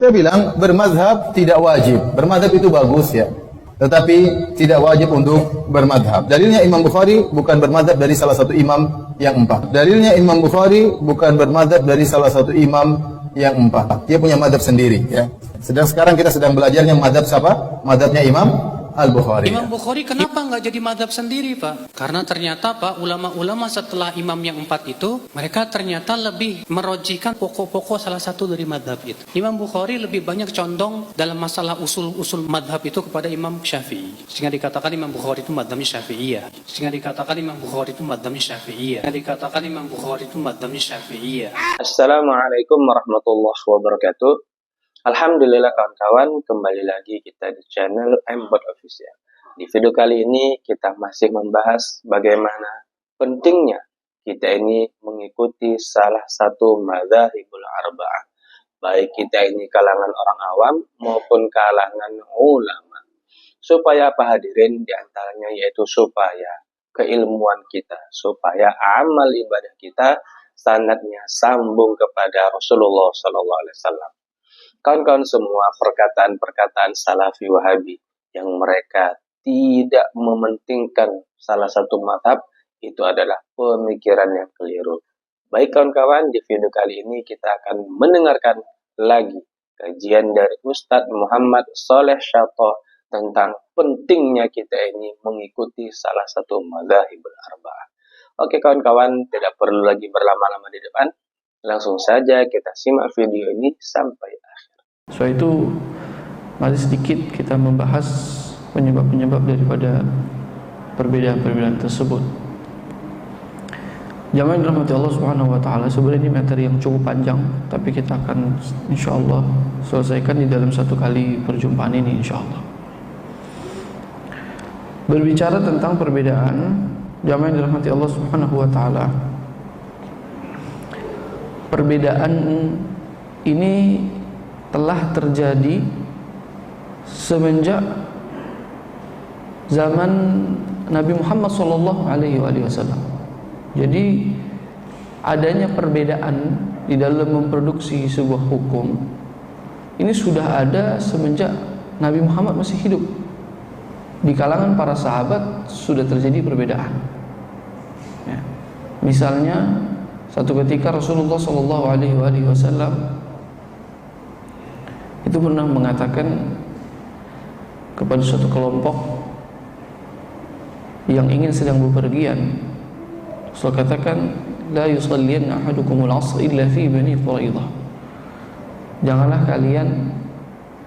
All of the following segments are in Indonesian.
Saya bilang bermadhab tidak wajib. Bermadhab itu bagus ya, tetapi tidak wajib untuk bermadhab. Dalilnya Imam Bukhari bukan bermadhab dari salah satu imam yang empat. Dalilnya Imam Bukhari bukan bermadhab dari salah satu imam yang empat. Dia punya madhab sendiri ya. Sekarang kita sedang belajarnya madhab siapa? Madhabnya Imam Al-Bukhari. Imam Bukhari kenapa nggak jadi madhab sendiri, Pak? Karena ternyata, Pak, ulama-ulama setelah imam yang empat itu, mereka ternyata lebih merojikan pokok-pokok salah satu dari madhab itu. Imam Bukhari lebih banyak condong dalam masalah usul-usul madhab itu kepada Imam Syafi'i. Sehingga dikatakan Imam Bukhari itu madhabnya Syafi'iyah. Sehingga dikatakan Imam Bukhari itu madhabnya Syafi'iyah. Sehingga dikatakan Imam Bukhari itu madhabnya Syafi'iyah. Assalamualaikum warahmatullahi wabarakatuh. Alhamdulillah kawan-kawan, kembali lagi kita di channel M-Bot Official. Di video kali ini kita masih membahas bagaimana pentingnya kita ini mengikuti salah satu madzhabul arba'ah. Baik kita ini kalangan orang awam maupun kalangan ulama. Supaya apa hadirin? Di antaranya yaitu supaya keilmuan kita, supaya amal ibadah kita sanadnya sambung kepada Rasulullah SAW. Kawan-kawan semua, perkataan-perkataan Salafi Wahabi yang mereka tidak mementingkan salah satu mazhab itu adalah pemikiran yang keliru. Baik kawan-kawan, di video kali ini kita akan mendengarkan lagi kajian dari Ustadz Muhammad Shaleh Syatoh tentang pentingnya kita ini mengikuti salah satu madzhabul arba'ah. Oke kawan-kawan, tidak perlu lagi berlama-lama di depan. Langsung saja kita simak video ini sampai akhir. So itu masih sedikit kita membahas penyebab-penyebab daripada perbedaan-perbedaan tersebut. Jamaah yang dirahmati Allah Subhanahu wa taala, sebenarnya ini materi yang cukup panjang, tapi kita akan insyaallah selesaikan di dalam satu kali perjumpaan ini insyaallah. Berbicara tentang perbedaan, jamaah yang dirahmati Allah Subhanahu wa taala, perbedaan ini telah terjadi semenjak zaman Nabi Muhammad SAW. Jadi adanya perbedaan di dalam memproduksi sebuah hukum ini sudah ada semenjak Nabi Muhammad masih hidup. Di kalangan para sahabat sudah terjadi perbedaan ya. Misalnya satu ketika Rasulullah SAW itu pernah mengatakan kepada suatu kelompok yang ingin sedang bepergian, Rasul katakan, la yusalliyanna ahadukumul 'asr illa fi bani Quraidah. Janganlah kalian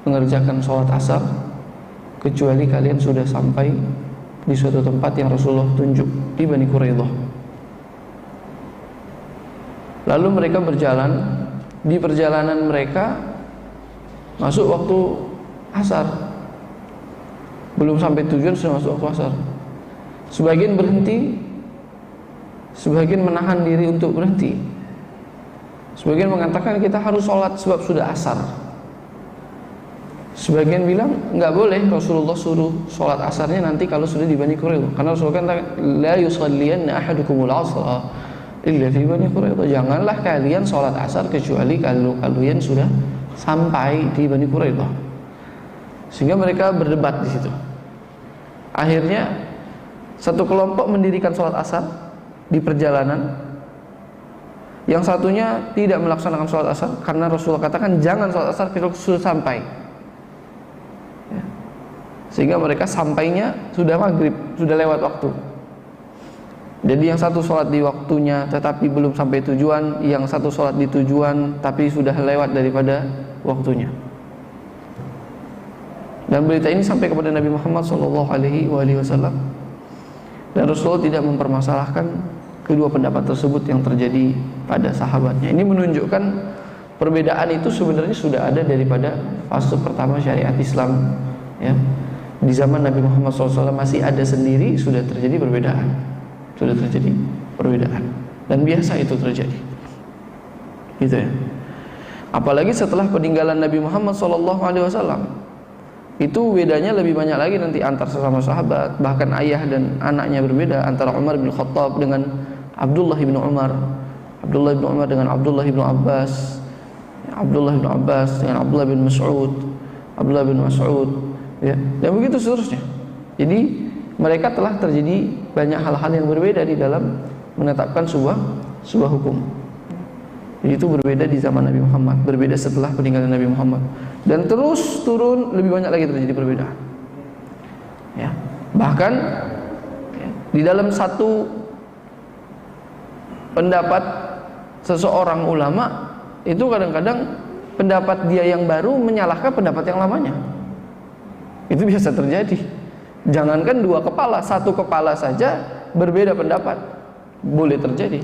mengerjakan sholat asar kecuali kalian sudah sampai di suatu tempat yang Rasulullah tunjuk di Bani Quraidah. Lalu mereka berjalan. Di perjalanan mereka masuk waktu asar, belum sampai tujuan sudah masuk waktu asar. Sebagian berhenti, sebagian menahan diri untuk berhenti. Sebagian mengatakan kita harus sholat sebab sudah asar. Sebagian bilang enggak boleh, Rasulullah suruh sholat asarnya nanti kalau sudah di Bani Quraidah. Karena Rasulullah kata la yusalliyanna ahadukumul 'asra illa fi Bani Quraidah. Janganlah kalian sholat asar kecuali kalau kalian sudah sampai di Bani Quraidah. Sehingga mereka berdebat di situ. Akhirnya satu kelompok mendirikan sholat asar di perjalanan, yang satunya tidak melaksanakan sholat asar karena Rasulullah katakan jangan sholat asar kalau sudah sampai ya. Sehingga mereka sampainya sudah maghrib, sudah lewat waktu. Jadi yang satu sholat di waktunya tetapi belum sampai tujuan, yang satu sholat di tujuan tapi sudah lewat daripada waktunya. Dan berita ini sampai kepada Nabi Muhammad SAW, dan Rasulullah tidak mempermasalahkan kedua pendapat tersebut yang terjadi pada sahabatnya. Ini menunjukkan perbedaan itu sebenarnya sudah ada daripada fase pertama syariat Islam ya. Di zaman Nabi Muhammad SAW masih ada sendiri, sudah terjadi perbedaan. Sudah terjadi perbedaan dan biasa itu terjadi gitu ya. Apalagi setelah peninggalan Nabi Muhammad SAW, itu bedanya lebih banyak lagi nanti antar sesama sahabat, bahkan ayah dan anaknya berbeda, antara Umar bin Khattab dengan Abdullah bin Umar, Abdullah bin Umar dengan Abdullah bin Abbas, Abdullah bin Abbas dengan Abdullah bin Mas'ud, ya, dan begitu seterusnya. Jadi mereka telah terjadi banyak hal-hal yang berbeda di dalam menetapkan sebuah hukum. Jadi itu berbeda di zaman Nabi Muhammad, berbeda setelah peninggalan Nabi Muhammad, dan terus turun lebih banyak lagi terjadi perbedaan. Ya, bahkan ya, di dalam satu pendapat seseorang ulama itu kadang-kadang pendapat dia yang baru menyalahkan pendapat yang lamanya. Itu biasa terjadi. Jangankan dua kepala, satu kepala saja berbeda pendapat boleh terjadi.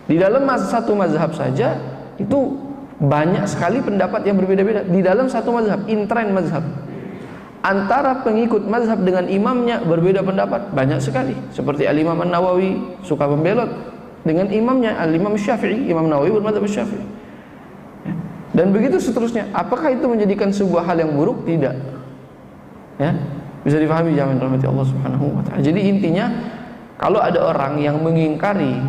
Di dalam satu mazhab saja itu banyak sekali pendapat yang berbeda-beda di dalam satu mazhab, intern mazhab. Antara pengikut mazhab dengan imamnya berbeda pendapat banyak sekali. Seperti Al-Imam An-Nawawi suka membelot dengan imamnya Al-Imam Syafi'i. Imam Nawawi bermadzhab Syafi'i. Ya. Dan begitu seterusnya. Apakah itu menjadikan sebuah hal yang buruk? Tidak. Ya. Bisa difahami jamaah rahmati Allah Subhanahu wa taala. Jadi intinya kalau ada orang yang mengingkari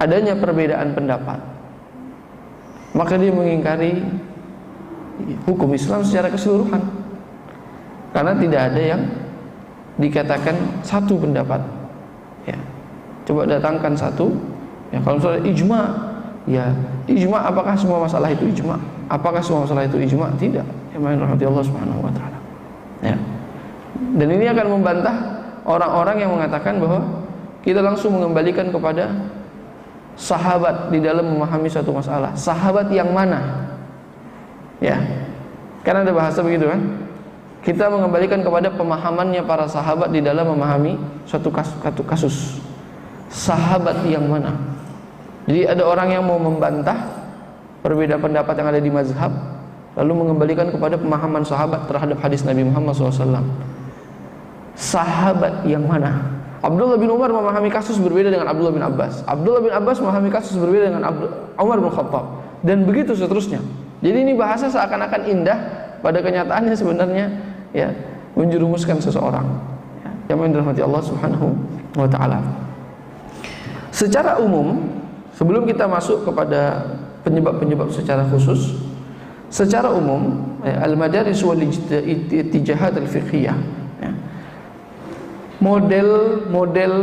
adanya perbedaan pendapat, maka dia mengingkari hukum Islam secara keseluruhan. Karena tidak ada yang dikatakan satu pendapat. Ya. Coba datangkan satu. Ya, kalau misalnya ijma, ya ijma, apakah semua masalah itu ijma? Apakah semua masalah itu ijma? Tidak. Ya, rahmati Allah Subhanahu wa taala. Ya. Dan ini akan membantah orang-orang yang mengatakan bahwa kita langsung mengembalikan kepada sahabat di dalam memahami suatu masalah. Sahabat yang mana? Ya. Karena ada bahasa begitu kan? Kita mengembalikan kepada pemahamannya para sahabat di dalam memahami suatu kasus. Sahabat yang mana? Jadi ada orang yang mau membantah perbedaan pendapat yang ada di mazhab, lalu mengembalikan kepada pemahaman sahabat terhadap hadis Nabi Muhammad SAW. Sahabat yang mana? Abdullah bin Umar memahami kasus berbeda dengan Abdullah bin Abbas. Abdullah bin Abbas memahami kasus berbeda dengan Umar bin Khattab, dan begitu seterusnya. Jadi ini bahasa seakan-akan indah, pada kenyataannya sebenarnya ya menjerumuskan seseorang. Ya, yang dirahmati Allah Subhanahu wa taala. Secara umum, sebelum kita masuk kepada penyebab-penyebab secara khusus, secara umum al-madaris wal ittijahat al-fiqhiyah, ya, model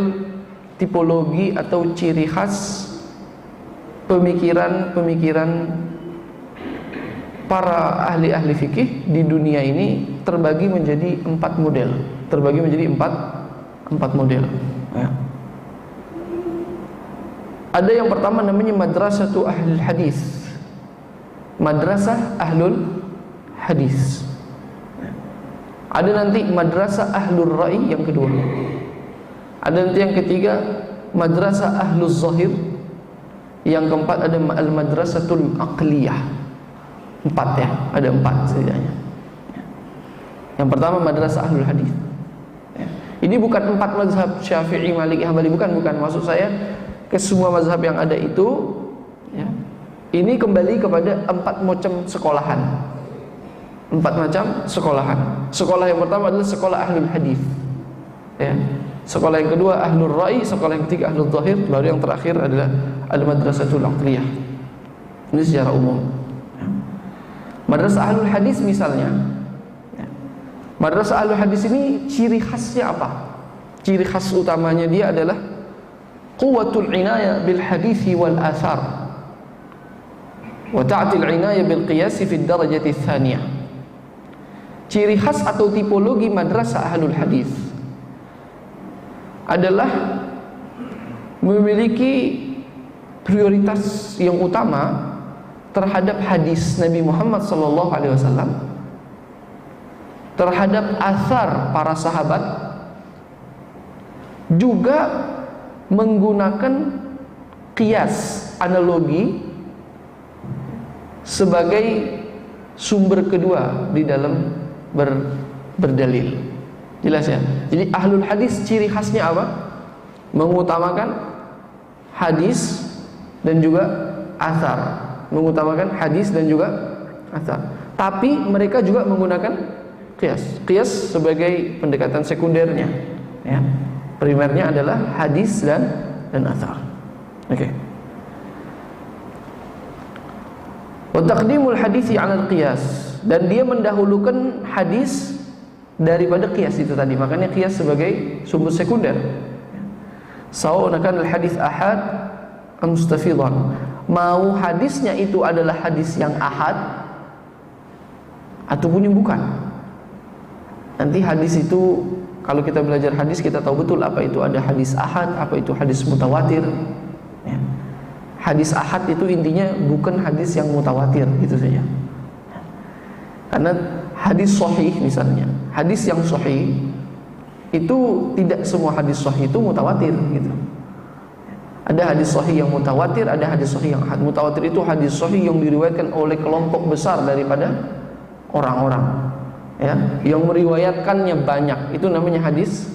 tipologi atau ciri khas pemikiran para ahli-ahli fikih di dunia ini terbagi menjadi empat model. Ya. Ada yang pertama namanya madrasatu ahlul hadis. Madrasah ahlul hadis. Ada nanti madrasah ahlul ra'i yang kedua. Ada nanti yang ketiga madrasah ahlul zahir. Yang keempat ada al-madrasatul aqliyah. Empat ya, ada empat setidaknya. Yang pertama madrasah ahlul hadis. Ya. Ini bukan empat mazhab Syafi'i, Maliki, Hambali, bukan. Maksud saya ke semua mazhab yang ada itu, ya, ini kembali kepada empat macam sekolahan. Sekolah yang pertama adalah sekolah ahlul hadis. Ya. Sekolah yang kedua ahlul ra'i, sekolah yang ketiga ahlul zahir, baru yang terakhir adalah al-madrasatul aqliyah. Ini secara umum. Ya. Madrasah ahlul hadis misalnya, ya. Madrasah ahlul hadis ini ciri khasnya apa? Ciri khas utamanya dia adalah quwwatul inayah bil hadisi wal athar wa ta'til inayah bil qiyas fi darajati tsaniyah. Ciri khas atau tipologi madrasah ahlul hadis adalah memiliki prioritas yang utama terhadap hadis Nabi Muhammad SAW, terhadap athar para sahabat, juga menggunakan qiyas, analogi sebagai sumber kedua di dalam berdalil. Jelas ya? Jadi ahlul hadis ciri khasnya apa? Mengutamakan hadis dan juga athar. Tapi mereka juga menggunakan qiyas sebagai pendekatan sekundernya, ya. Primernya adalah hadis dan athar. Oke. Wa taqdimul hadisi 'ala al-qiyas, dan dia mendahulukan hadis daripada qiyas itu tadi. Makanya qiyas sebagai sumber sekunder. Sawa'un kana al-hadis ahad am mustafidan. Mau hadisnya itu adalah hadis yang ahad ataupun yang bukan. Nanti hadis itu, kalau kita belajar hadis kita tahu betul apa itu ada hadis ahad, apa itu hadis mutawatir. Ya. Hadis ahad itu intinya bukan hadis yang mutawatir, gitu saja. Karena hadis sahih misalnya, hadis yang sahih itu tidak semua hadis sahih itu mutawatir, gitu. Ada hadis sahih yang mutawatir, ada hadis sahih yang ahad. Mutawatir itu hadis sahih yang diriwayatkan oleh kelompok besar daripada orang-orang, ya, yang meriwayatkannya banyak, itu namanya hadis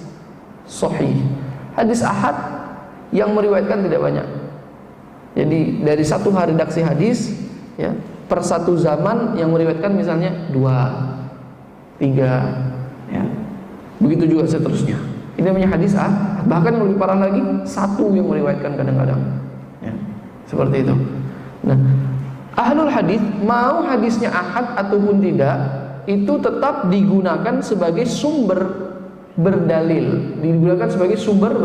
sahih. Hadis ahad yang meriwayatkan tidak banyak. Jadi dari satu redaksi hadis, ya, per satu zaman yang meriwayatkan misalnya 2, 3, ya, begitu juga seterusnya. Ini namanya hadis ahad. Bahkan yang lebih parah lagi, satu yang meriwayatkan kadang-kadang, ya, seperti itu. Nah, ahlul hadis mau hadisnya ahad ataupun tidak, itu tetap digunakan sebagai sumber berdalil, digunakan sebagai sumber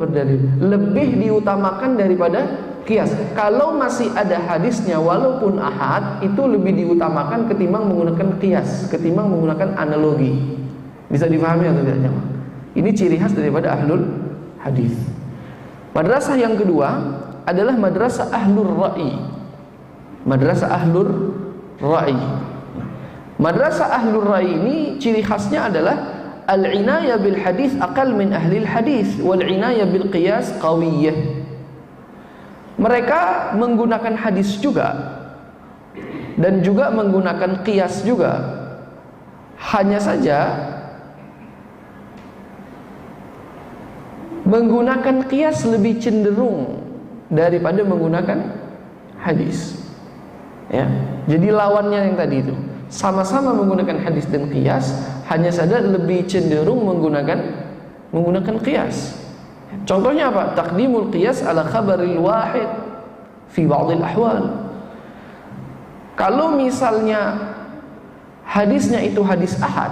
berdalil. Lebih diutamakan daripada qiyas. Kalau masih ada hadisnya walaupun ahad, itu lebih diutamakan ketimbang menggunakan qiyas, ketimbang menggunakan analogi. Bisa difahami atau tidak, jemaah? Ini ciri khas daripada ahlul hadis. Madrasah yang kedua adalah madrasah ahlur ra'i. Madrasah ahlur ra'i. Madrasah ahlur ra'i ini ciri khasnya adalah al-inayah bil hadis aqal min ahlil hadis wal inayah bil qiyas qawiyyah. Mereka menggunakan hadis juga dan juga menggunakan qiyas juga. Hanya saja menggunakan qiyas lebih cenderung daripada menggunakan hadis. Ya, jadi lawannya yang tadi itu sama-sama menggunakan hadis dan qiyas, hanya saja lebih cenderung menggunakan qiyas. Contohnya apa? Taqdimul qiyas ala khabaril wahid fi ba'dil ahwal. Kalau misalnya hadisnya itu hadis ahad,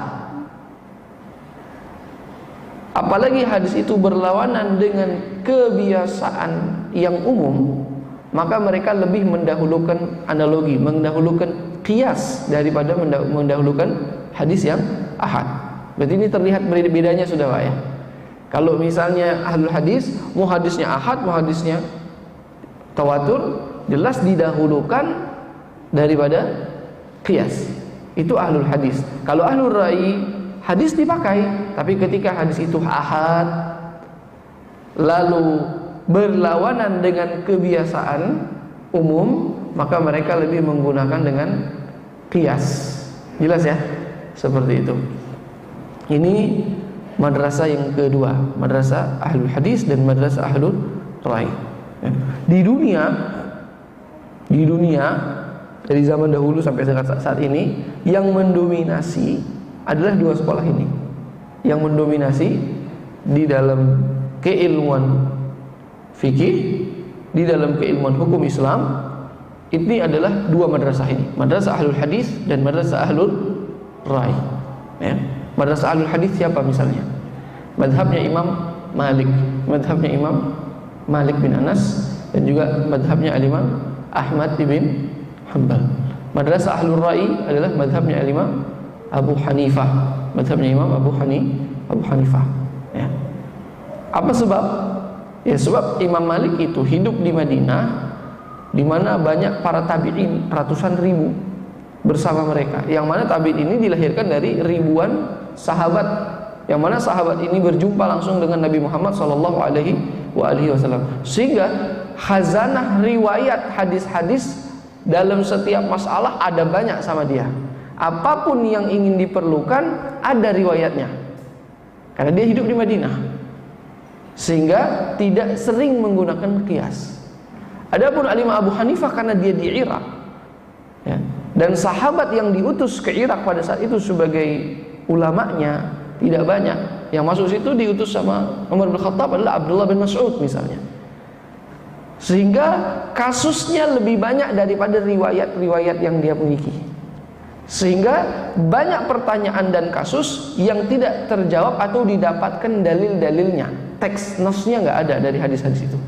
apalagi hadis itu berlawanan dengan kebiasaan yang umum, maka mereka lebih mendahulukan analogi, mendahulukan qiyas daripada mendahulukan hadis yang ahad. Berarti ini terlihat bedanya sudah, Pak, ya. Kalau misalnya ahlul hadis, mau hadisnya ahad, mau hadisnya tawatur, jelas didahulukan daripada qiyas. Itu ahlul hadis. Kalau ahlul ra'i, hadis dipakai, tapi ketika hadis itu ahad lalu berlawanan dengan kebiasaan umum, maka mereka lebih menggunakan dengan qiyas. Jelas ya? Seperti itu. Ini madrasah yang kedua, madrasah ahlul hadis dan madrasah ahlul ra'i. Di dunia dari zaman dahulu sampai saat ini, yang mendominasi adalah dua sekolah ini. Yang mendominasi di dalam keilmuan fikih, di dalam keilmuan hukum Islam, ini adalah dua madrasah ini, madrasah ahlul hadis dan madrasah ahlul ra'i. Ya. Madrasah ahlul hadis siapa misalnya? Madhabnya Imam Malik, madhabnya Imam Malik bin Anas, dan juga madhabnya Imam Ahmad bin Hanbal. Madrasah ahlul ra'i adalah madhabnya Imam Abu Hanifah, madhabnya Imam Abu Hanifah. Ya. Apa sebab? Ya, sebab Imam Malik itu hidup di Madinah, di mana banyak para tabi'in, ratusan ribu bersama mereka. Yang mana tabi'in ini dilahirkan dari ribuan sahabat, yang mana sahabat ini berjumpa langsung dengan Nabi Muhammad SAW. Sehingga khazanah riwayat hadis-hadis dalam setiap masalah ada banyak sama dia. Apapun yang ingin diperlukan ada riwayatnya, karena dia hidup di Madinah, sehingga tidak sering menggunakan qiyas. Adapun Imam Abu Hanifah karena dia di Irak, ya, dan sahabat yang diutus ke Irak pada saat itu sebagai ulamanya tidak banyak. Yang masuk situ diutus sama Umar bin Khattab adalah Abdullah bin Mas'ud misalnya. sehingga kasusnya lebih banyak daripada riwayat-riwayat yang dia miliki, sehingga banyak pertanyaan dan kasus yang tidak terjawab atau didapatkan dalil-dalilnya, teks nasnya nggak ada dari hadis-hadis itu.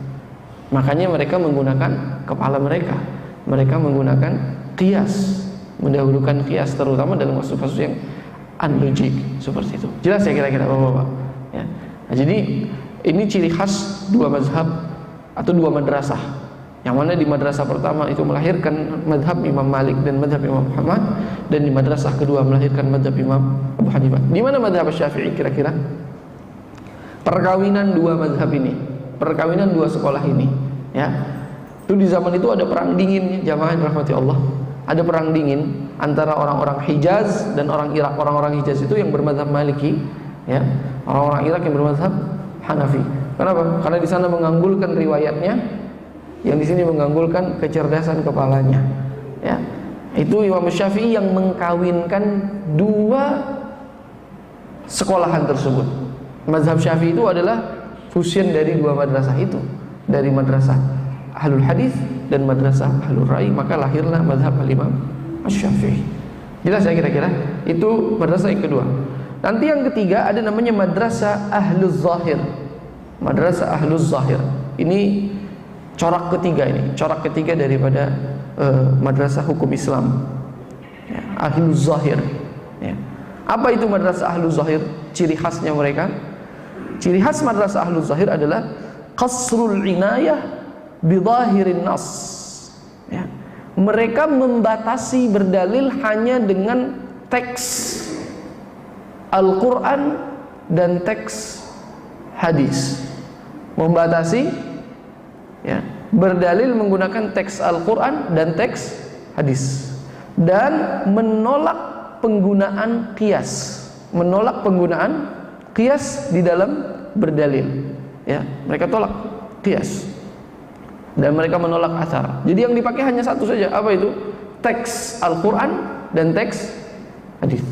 Makanya mereka menggunakan kepala mereka menggunakan qiyas, mendahulukan qiyas, terutama dalam kasus-kasus yang unlogik seperti itu. Jelas ya kira-kira Bapak-bapak ya. Nah, jadi ini ciri khas dua mazhab atau dua madrasah, yang mana di madrasah pertama itu melahirkan madhab Imam Malik dan madhab Imam Ahmad, dan di madrasah kedua melahirkan madhab Imam Abu Hanifah. Di mana madhab Syafi'i kira-kira? Perkawinan dua madhab ini, perkawinan dua sekolah ini ya. Itu di zaman itu ada perang dingin, jamaah rahmati Allah. Ada perang dingin antara orang-orang Hijaz dan orang Irak. Orang-orang Hijaz itu yang bermadhab Maliki ya, orang-orang Irak yang bermadhab Hanafi. Kenapa? Karena di sana menganggulkan riwayatnya, yang di sini menganggulkan kecerdasan kepalanya. Ya, itu Imam Syafi'i yang mengkawinkan dua sekolahan tersebut. Mazhab Syafi'i itu adalah fusion dari dua madrasah itu, dari madrasah Ahlul Hadis dan madrasah Ahlul Ra'i, maka lahirlah mazhab Al-Imam Asy-Syafi'i. Jelas ya kira-kira? Itu madrasah yang kedua. Nanti yang ketiga ada namanya madrasah Ahluz Zahir. Madrasah Ahluz Zahir. Ini corak ketiga, ini corak ketiga daripada madrasah hukum Islam ya, Ahluz Zahir ya. Apa itu madrasah Ahluz Zahir? Ciri khasnya mereka, ciri khas madrasah Ahluz Zahir adalah qasrul inayah bizahirin nas ya. Mereka membatasi berdalil hanya dengan teks Al-Quran dan teks hadis. Membatasi ya, berdalil menggunakan teks Al-Quran dan teks hadis, dan menolak penggunaan qiyas, menolak penggunaan qiyas di dalam berdalil ya. Mereka tolak qiyas dan mereka menolak athar. Jadi yang dipakai hanya satu saja, apa itu? Teks Al-Quran dan teks hadis.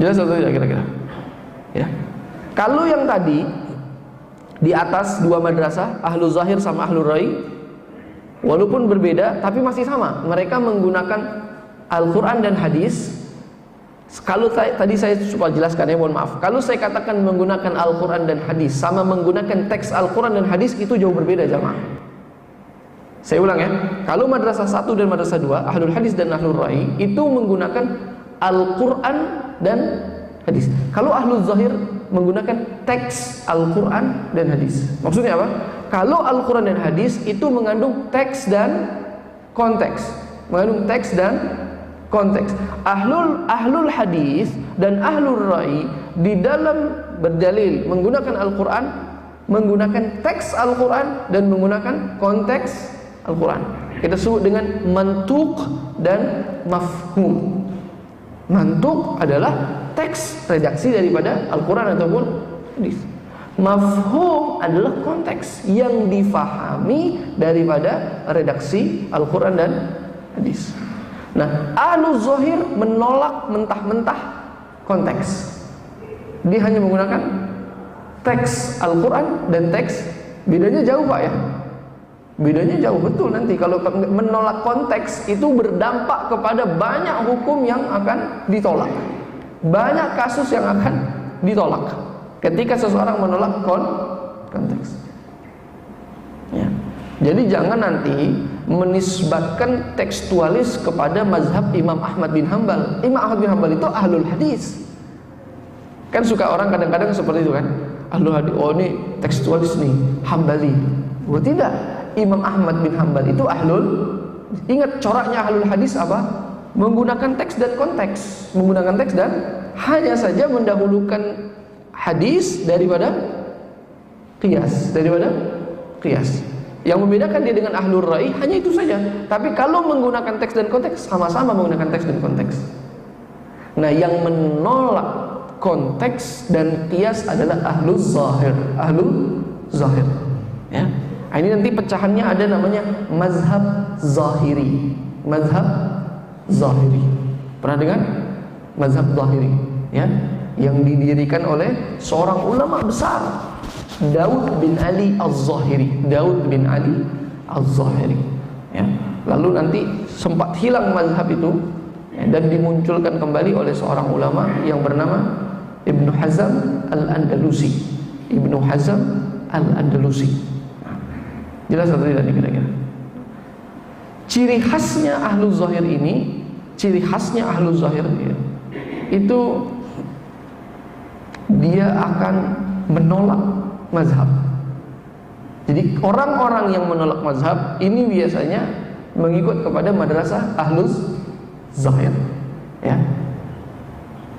Jelas atau tidak kira-kira ya? Kalau yang tadi di atas dua madrasah Ahlul Zahir sama Ahlul Ra'i, walaupun berbeda tapi masih sama, mereka menggunakan Al-Quran dan hadis. Kalau tadi saya coba jelaskan ya, mohon maaf, kalau saya katakan menggunakan Al-Quran dan hadis sama menggunakan teks Al-Quran dan hadis, itu jauh berbeda jamaah. Saya ulang ya, kalau madrasah 1 dan madrasah 2 Ahlul Hadis dan Ahlul Ra'i itu menggunakan Al-Quran dan hadis. Kalau Ahlul Zahir menggunakan teks Al-Quran dan hadis. Maksudnya apa? Kalau Al-Quran dan hadis itu mengandung teks dan konteks, mengandung teks dan konteks. Ahlul hadis dan Ahlul Ra'i di dalam berdalil menggunakan Al-Quran, menggunakan teks Al-Quran dan menggunakan konteks Al-Quran. Kita sebut dengan mantuk dan mafhum. Mantuk adalah teks redaksi daripada Al-Quran ataupun hadis. Mafhum adalah konteks yang difahami daripada redaksi Al-Quran dan hadis. Nah, Ahlul Zahir menolak mentah-mentah konteks. Dia hanya menggunakan teks Al-Quran dan teks. Bedanya jauh Pak ya? Bedanya jauh betul. Nanti kalau menolak konteks itu berdampak kepada banyak hukum yang akan ditolak, banyak kasus yang akan ditolak ketika seseorang menolak konteks ya. Jadi jangan nanti menisbatkan tekstualis kepada mazhab Imam Ahmad bin Hanbal. Imam Ahmad bin Hanbal itu Ahlul Hadis. Kan suka orang kadang-kadang seperti itu kan, Ahlul Hadis, oh ini tekstualis nih, Hambali. Oh tidak, Imam Ahmad bin Hanbal itu ingat coraknya Ahlul Hadis apa? Menggunakan teks dan konteks, menggunakan teks dan hanya saja mendahulukan hadis daripada qiyas, Yang membedakan dia dengan Ahlul Ra'i hanya itu saja. Tapi kalau menggunakan teks dan konteks, sama-sama menggunakan teks dan konteks. Nah, yang menolak konteks dan qiyas adalah Ahlul Zahir. Ya. Nah, ini nanti pecahannya ada namanya mazhab zahiri. Mazhab zahiri. Pernah dengar? Mazhab zahiri, ya, yang didirikan oleh seorang ulama besar, Daud bin Ali Az-Zahiri. Daud bin Ali Az-Zahiri. Ya. Lalu nanti sempat hilang mazhab itu, ya, dan dimunculkan kembali oleh seorang ulama yang bernama Ibnu Hazm Al-Andalusi. Ibnu Hazm Al-Andalusi. Nah, jelas atau tidak nih kira-kira? Ciri khasnya Ahlul Zahir ini, itu dia akan menolak mazhab. Jadi orang-orang yang menolak mazhab ini biasanya mengikut kepada madrasah Ahlul Zahir. Ya.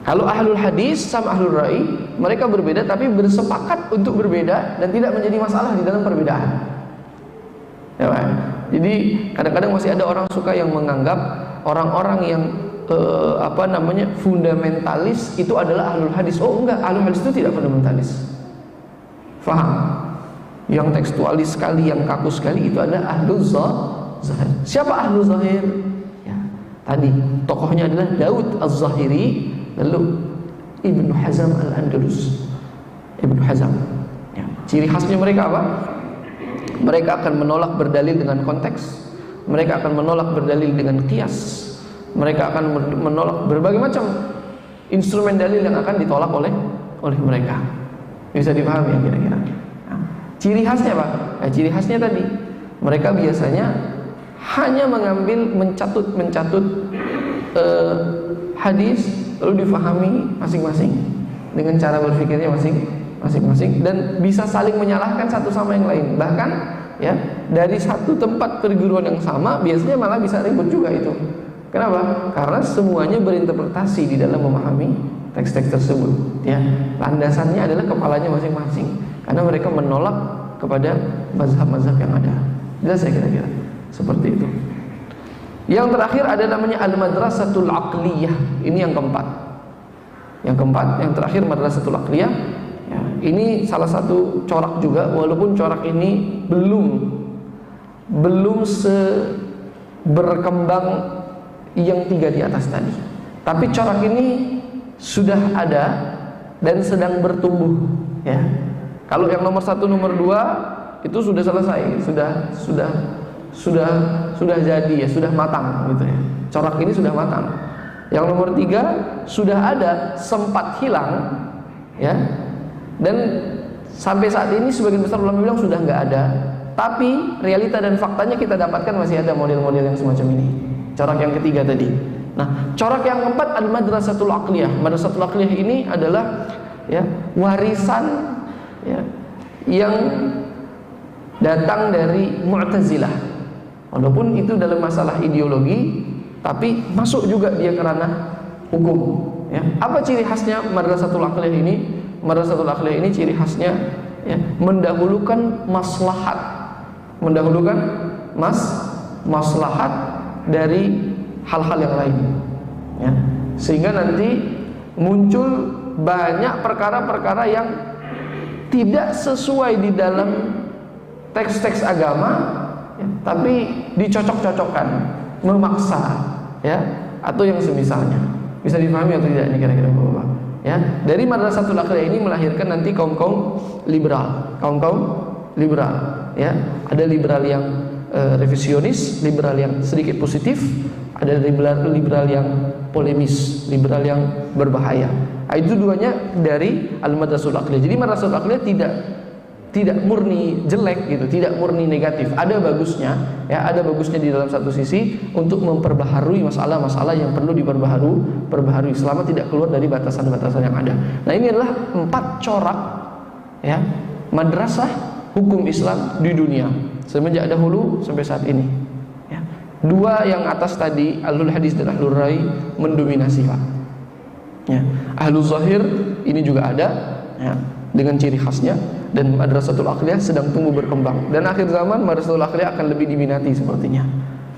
Kalau Ahlul Hadis sama Ahlul Ra'i, mereka berbeda tapi bersepakat untuk berbeda dan tidak menjadi masalah di dalam perbedaan. Ya, Pak? Jadi kadang-kadang masih ada orang suka yang menganggap orang-orang yang fundamentalis itu adalah Ahlul Hadis. Oh enggak, Ahlul Hadis itu tidak fundamentalis. Faham? Yang tekstualis sekali, yang kaku sekali itu adalah Ahlul Zahir. Siapa Ahlul Zahir? Ya, tadi tokohnya adalah Daud Az-Zahiri, lalu Ibnu Hazm Al-Andalus. Ibnu Hazm. Ya. Ciri khasnya mereka apa? Mereka akan menolak berdalil dengan konteks. Mereka akan menolak berdalil dengan qiyas. Mereka akan menolak berbagai macam instrumen dalil yang akan ditolak oleh mereka. Bisa dipahami ya kira-kira? Nah, ciri khasnya apa? Ciri khasnya tadi, mereka biasanya hanya mencatut hadis lalu difahami masing-masing dengan cara berpikirnya masing-masing dan bisa saling menyalahkan satu sama yang lain. Bahkan ya, dari satu tempat perguruan yang sama biasanya malah bisa ribut juga itu. Kenapa? Karena semuanya berinterpretasi di dalam memahami teks-teks tersebut. Ya, landasannya adalah kepalanya masing-masing. Karena mereka menolak kepada mazhab-mazhab yang ada. Jelas ya kira-kira seperti itu. Yang terakhir ada namanya al-madrasatul aqliyah. Ini yang keempat. Yang terakhir madrasatul aqliyah. Ya, ini salah satu corak juga, walaupun corak ini belum berkembang yang tiga di atas tadi. Tapi corak ini sudah ada dan sedang bertumbuh. Ya. Kalau yang nomor 1, nomor 2 itu sudah selesai, sudah jadi ya, sudah matang gitu ya. Corak ini sudah matang. Yang nomor 3 sudah ada, sempat hilang, ya. Dan sampai saat ini sebagian besar ulama bilang sudah nggak ada. Tapi realita dan faktanya kita dapatkan masih ada model-model yang semacam ini. Corak yang ketiga tadi. Nah, corak yang keempat adalah madrasatul aqliyah. Madrasatul aqliyah ini adalah ya, warisan ya, yang datang dari Mu'tazilah. Walaupun itu dalam masalah ideologi, tapi masuk juga dia ke ranah hukum. Ya. Apa ciri khasnya madrasatul aqliyah ini? Madrasatul aqliyah ini ciri khasnya ya, mendahulukan maslahat, maslahat dari hal-hal yang lain. Ya. Sehingga nanti muncul banyak perkara-perkara yang tidak sesuai di dalam teks-teks agama, ya, tapi dicocok-cocokkan, memaksa, ya, atau yang semisalnya. Bisa dipahami atau tidak ini kira-kira Bapak? Ya, dari madrasatul aqliyah ini melahirkan nanti kaum-kaum liberal, ya. Ada liberal yang revisionis, liberal yang sedikit positif, ada liberal yang polemis, liberal yang berbahaya. Itu duanya dari al-madrasatul aqliyah. Jadi madrasatul aqliyah tidak murni jelek gitu, tidak murni negatif. Ada bagusnya, ya, ada bagusnya di dalam satu sisi untuk memperbaharui masalah-masalah yang perlu diperbaharui selama tidak keluar dari batasan-batasan yang ada. Nah, ini adalah 4 corak ya, madrasah hukum Islam di dunia semenjak dahulu sampai saat ini. Ya. 2 yang atas tadi, Ahlul Hadis dan Ahlul Ra'i, mendominasi, Pak. Ya. Ahlul Zahir ini juga ada, ya, dengan ciri khasnya, dan madrasatul aqliyah sedang tumbuh berkembang. Dan akhir zaman madrasatul aqliyah akan lebih diminati sepertinya.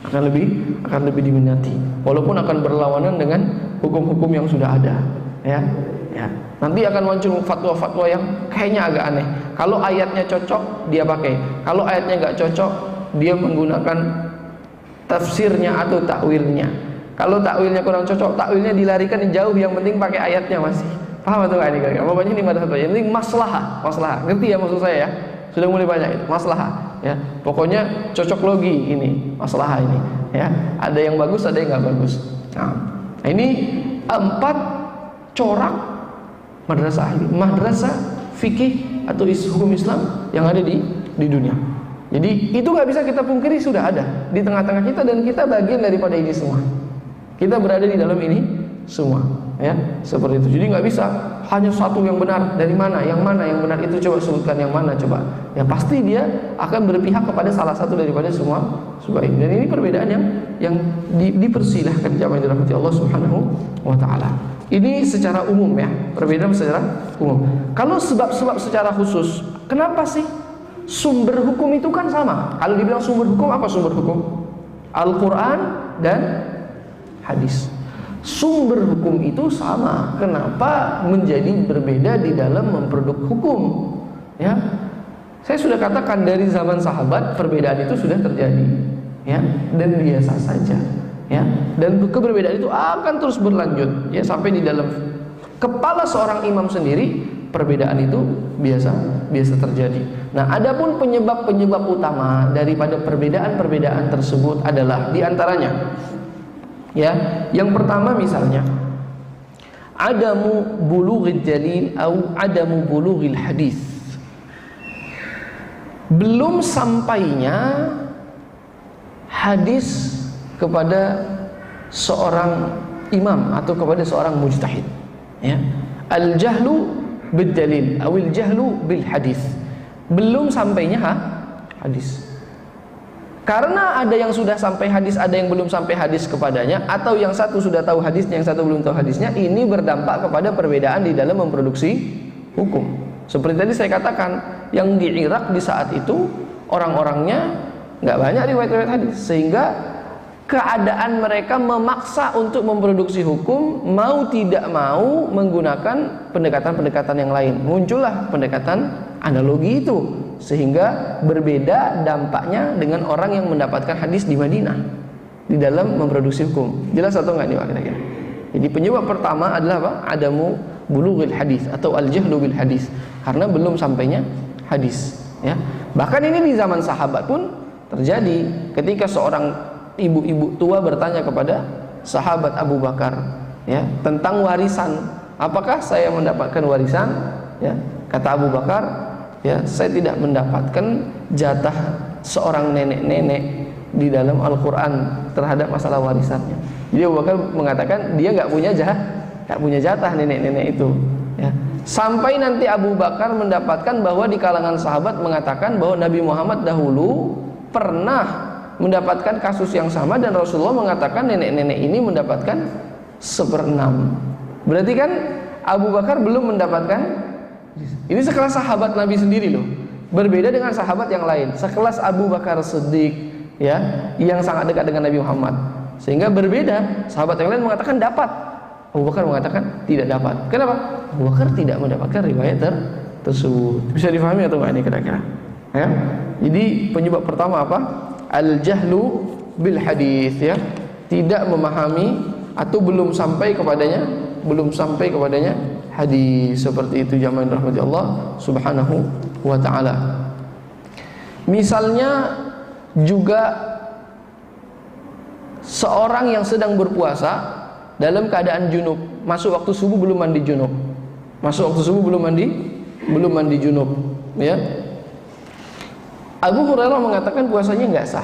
Akan lebih diminati. Walaupun akan berlawanan dengan hukum-hukum yang sudah ada, ya. Ya. Nanti akan muncul fatwa-fatwa yang kayaknya agak aneh. Kalau ayatnya cocok, dia pakai. Kalau ayatnya nggak cocok, dia menggunakan tafsirnya atau takwilnya. Kalau takwilnya kurang cocok, takwilnya dilarikan jauh, yang penting pakai ayatnya masih. Paham atau enggak ini kira-kira? Pokoknya ini madrasah. Yang penting maslahah. Ngerti ya maksud saya ya? Sudah mulai banyak itu. Maslahah. ya. Pokoknya cocok logi ini masalah ini, ya. Ada yang bagus, ada yang nggak bagus. Nah, ini 4 corak madrasah fikih atau hukum Islam yang ada di dunia. Jadi itu nggak bisa kita pungkiri, sudah ada di tengah-tengah kita dan kita bagian daripada ini semua. Kita berada di dalam ini semua, ya, seperti itu. Jadi nggak bisa hanya satu yang benar. Dari mana? Yang mana yang benar itu, coba sebutkan yang mana coba. Ya pasti dia akan berpihak kepada salah satu daripada semua ini. Dan ini perbedaan yang dipersilahkan jamaah yang dirahmati Allah Subhanahu wa taala. Ini secara umum, ya, perbedaan secara umum. Kalau sebab-sebab secara khusus, kenapa sih sumber hukum itu kan sama? Kalau dibilang sumber hukum, apa sumber hukum? Al-Quran dan hadis. Sumber hukum itu sama. Kenapa menjadi berbeda di dalam memproduk hukum? Ya, saya sudah katakan dari zaman sahabat perbedaan itu sudah terjadi, ya, dan biasa saja, ya. Dan keberbedaan itu akan terus berlanjut, ya, sampai di dalam kepala seorang imam sendiri perbedaan itu biasa terjadi. Nah, adapun penyebab utama daripada perbedaan tersebut adalah diantaranya, ya, yang pertama misalnya adamu bulughil dalil atau adamu bulughil hadis. Belum sampainya hadis kepada seorang imam atau kepada seorang mujtahid, ya. Al-jahlu bil dalil atau al-jahlu bil hadis. Belum sampainya hadis. Karena ada yang sudah sampai hadis, ada yang belum sampai hadis kepadanya, atau yang satu sudah tahu hadisnya, yang satu belum tahu hadisnya, ini berdampak kepada perbedaan di dalam memproduksi hukum. Seperti tadi saya katakan, yang di Irak di saat itu orang-orangnya nggak banyak riwayat-riwayat hadis, sehingga keadaan mereka memaksa untuk memproduksi hukum, mau tidak mau menggunakan pendekatan-pendekatan yang lain. Muncullah pendekatan analogi itu, sehingga berbeda dampaknya dengan orang yang mendapatkan hadis di Madinah di dalam memproduksi hukum. Jelas atau enggak nih Pak kira-kira? Jadi penyebab pertama adalah apa? Adamu bulughil hadis atau al-jahlu bil hadis, karena belum sampainya hadis, ya. Bahkan ini di zaman sahabat pun terjadi, ketika seorang ibu-ibu tua bertanya kepada sahabat Abu Bakar, ya, tentang warisan. Apakah saya mendapatkan warisan? Ya, kata Abu Bakar, ya, saya tidak mendapatkan jatah seorang nenek-nenek di dalam Al-Quran terhadap masalah warisannya. Jadi Abu Bakar mengatakan dia nggak punya jatah nenek-nenek itu, ya. Sampai nanti Abu Bakar mendapatkan bahwa di kalangan sahabat mengatakan bahwa Nabi Muhammad dahulu pernah mendapatkan kasus yang sama dan Rasulullah mengatakan nenek-nenek ini mendapatkan 1/6. Berarti kan Abu Bakar belum mendapatkan. Ini sekelas sahabat Nabi sendiri loh, berbeda dengan sahabat yang lain. Sekelas Abu Bakar Siddiq, ya, yang sangat dekat dengan Nabi Muhammad, sehingga berbeda. Sahabat yang lain mengatakan dapat, Abu Bakar mengatakan tidak dapat. Kenapa? Abu Bakar tidak mendapatkan riwayat tersebut. Bisa difahami atau enggak ini kira-kira? Ya. Jadi penyebab pertama apa? Al-jahlu bil hadis, ya, tidak memahami atau belum sampai kepadanya hadis. Seperti itu jamaah yang dirahmati Allah Subhanahu wa taala. Misalnya juga seorang yang sedang berpuasa dalam keadaan junub, masuk waktu subuh belum mandi junub. Belum mandi junub, ya. Abu Hurairah mengatakan puasanya nggak sah.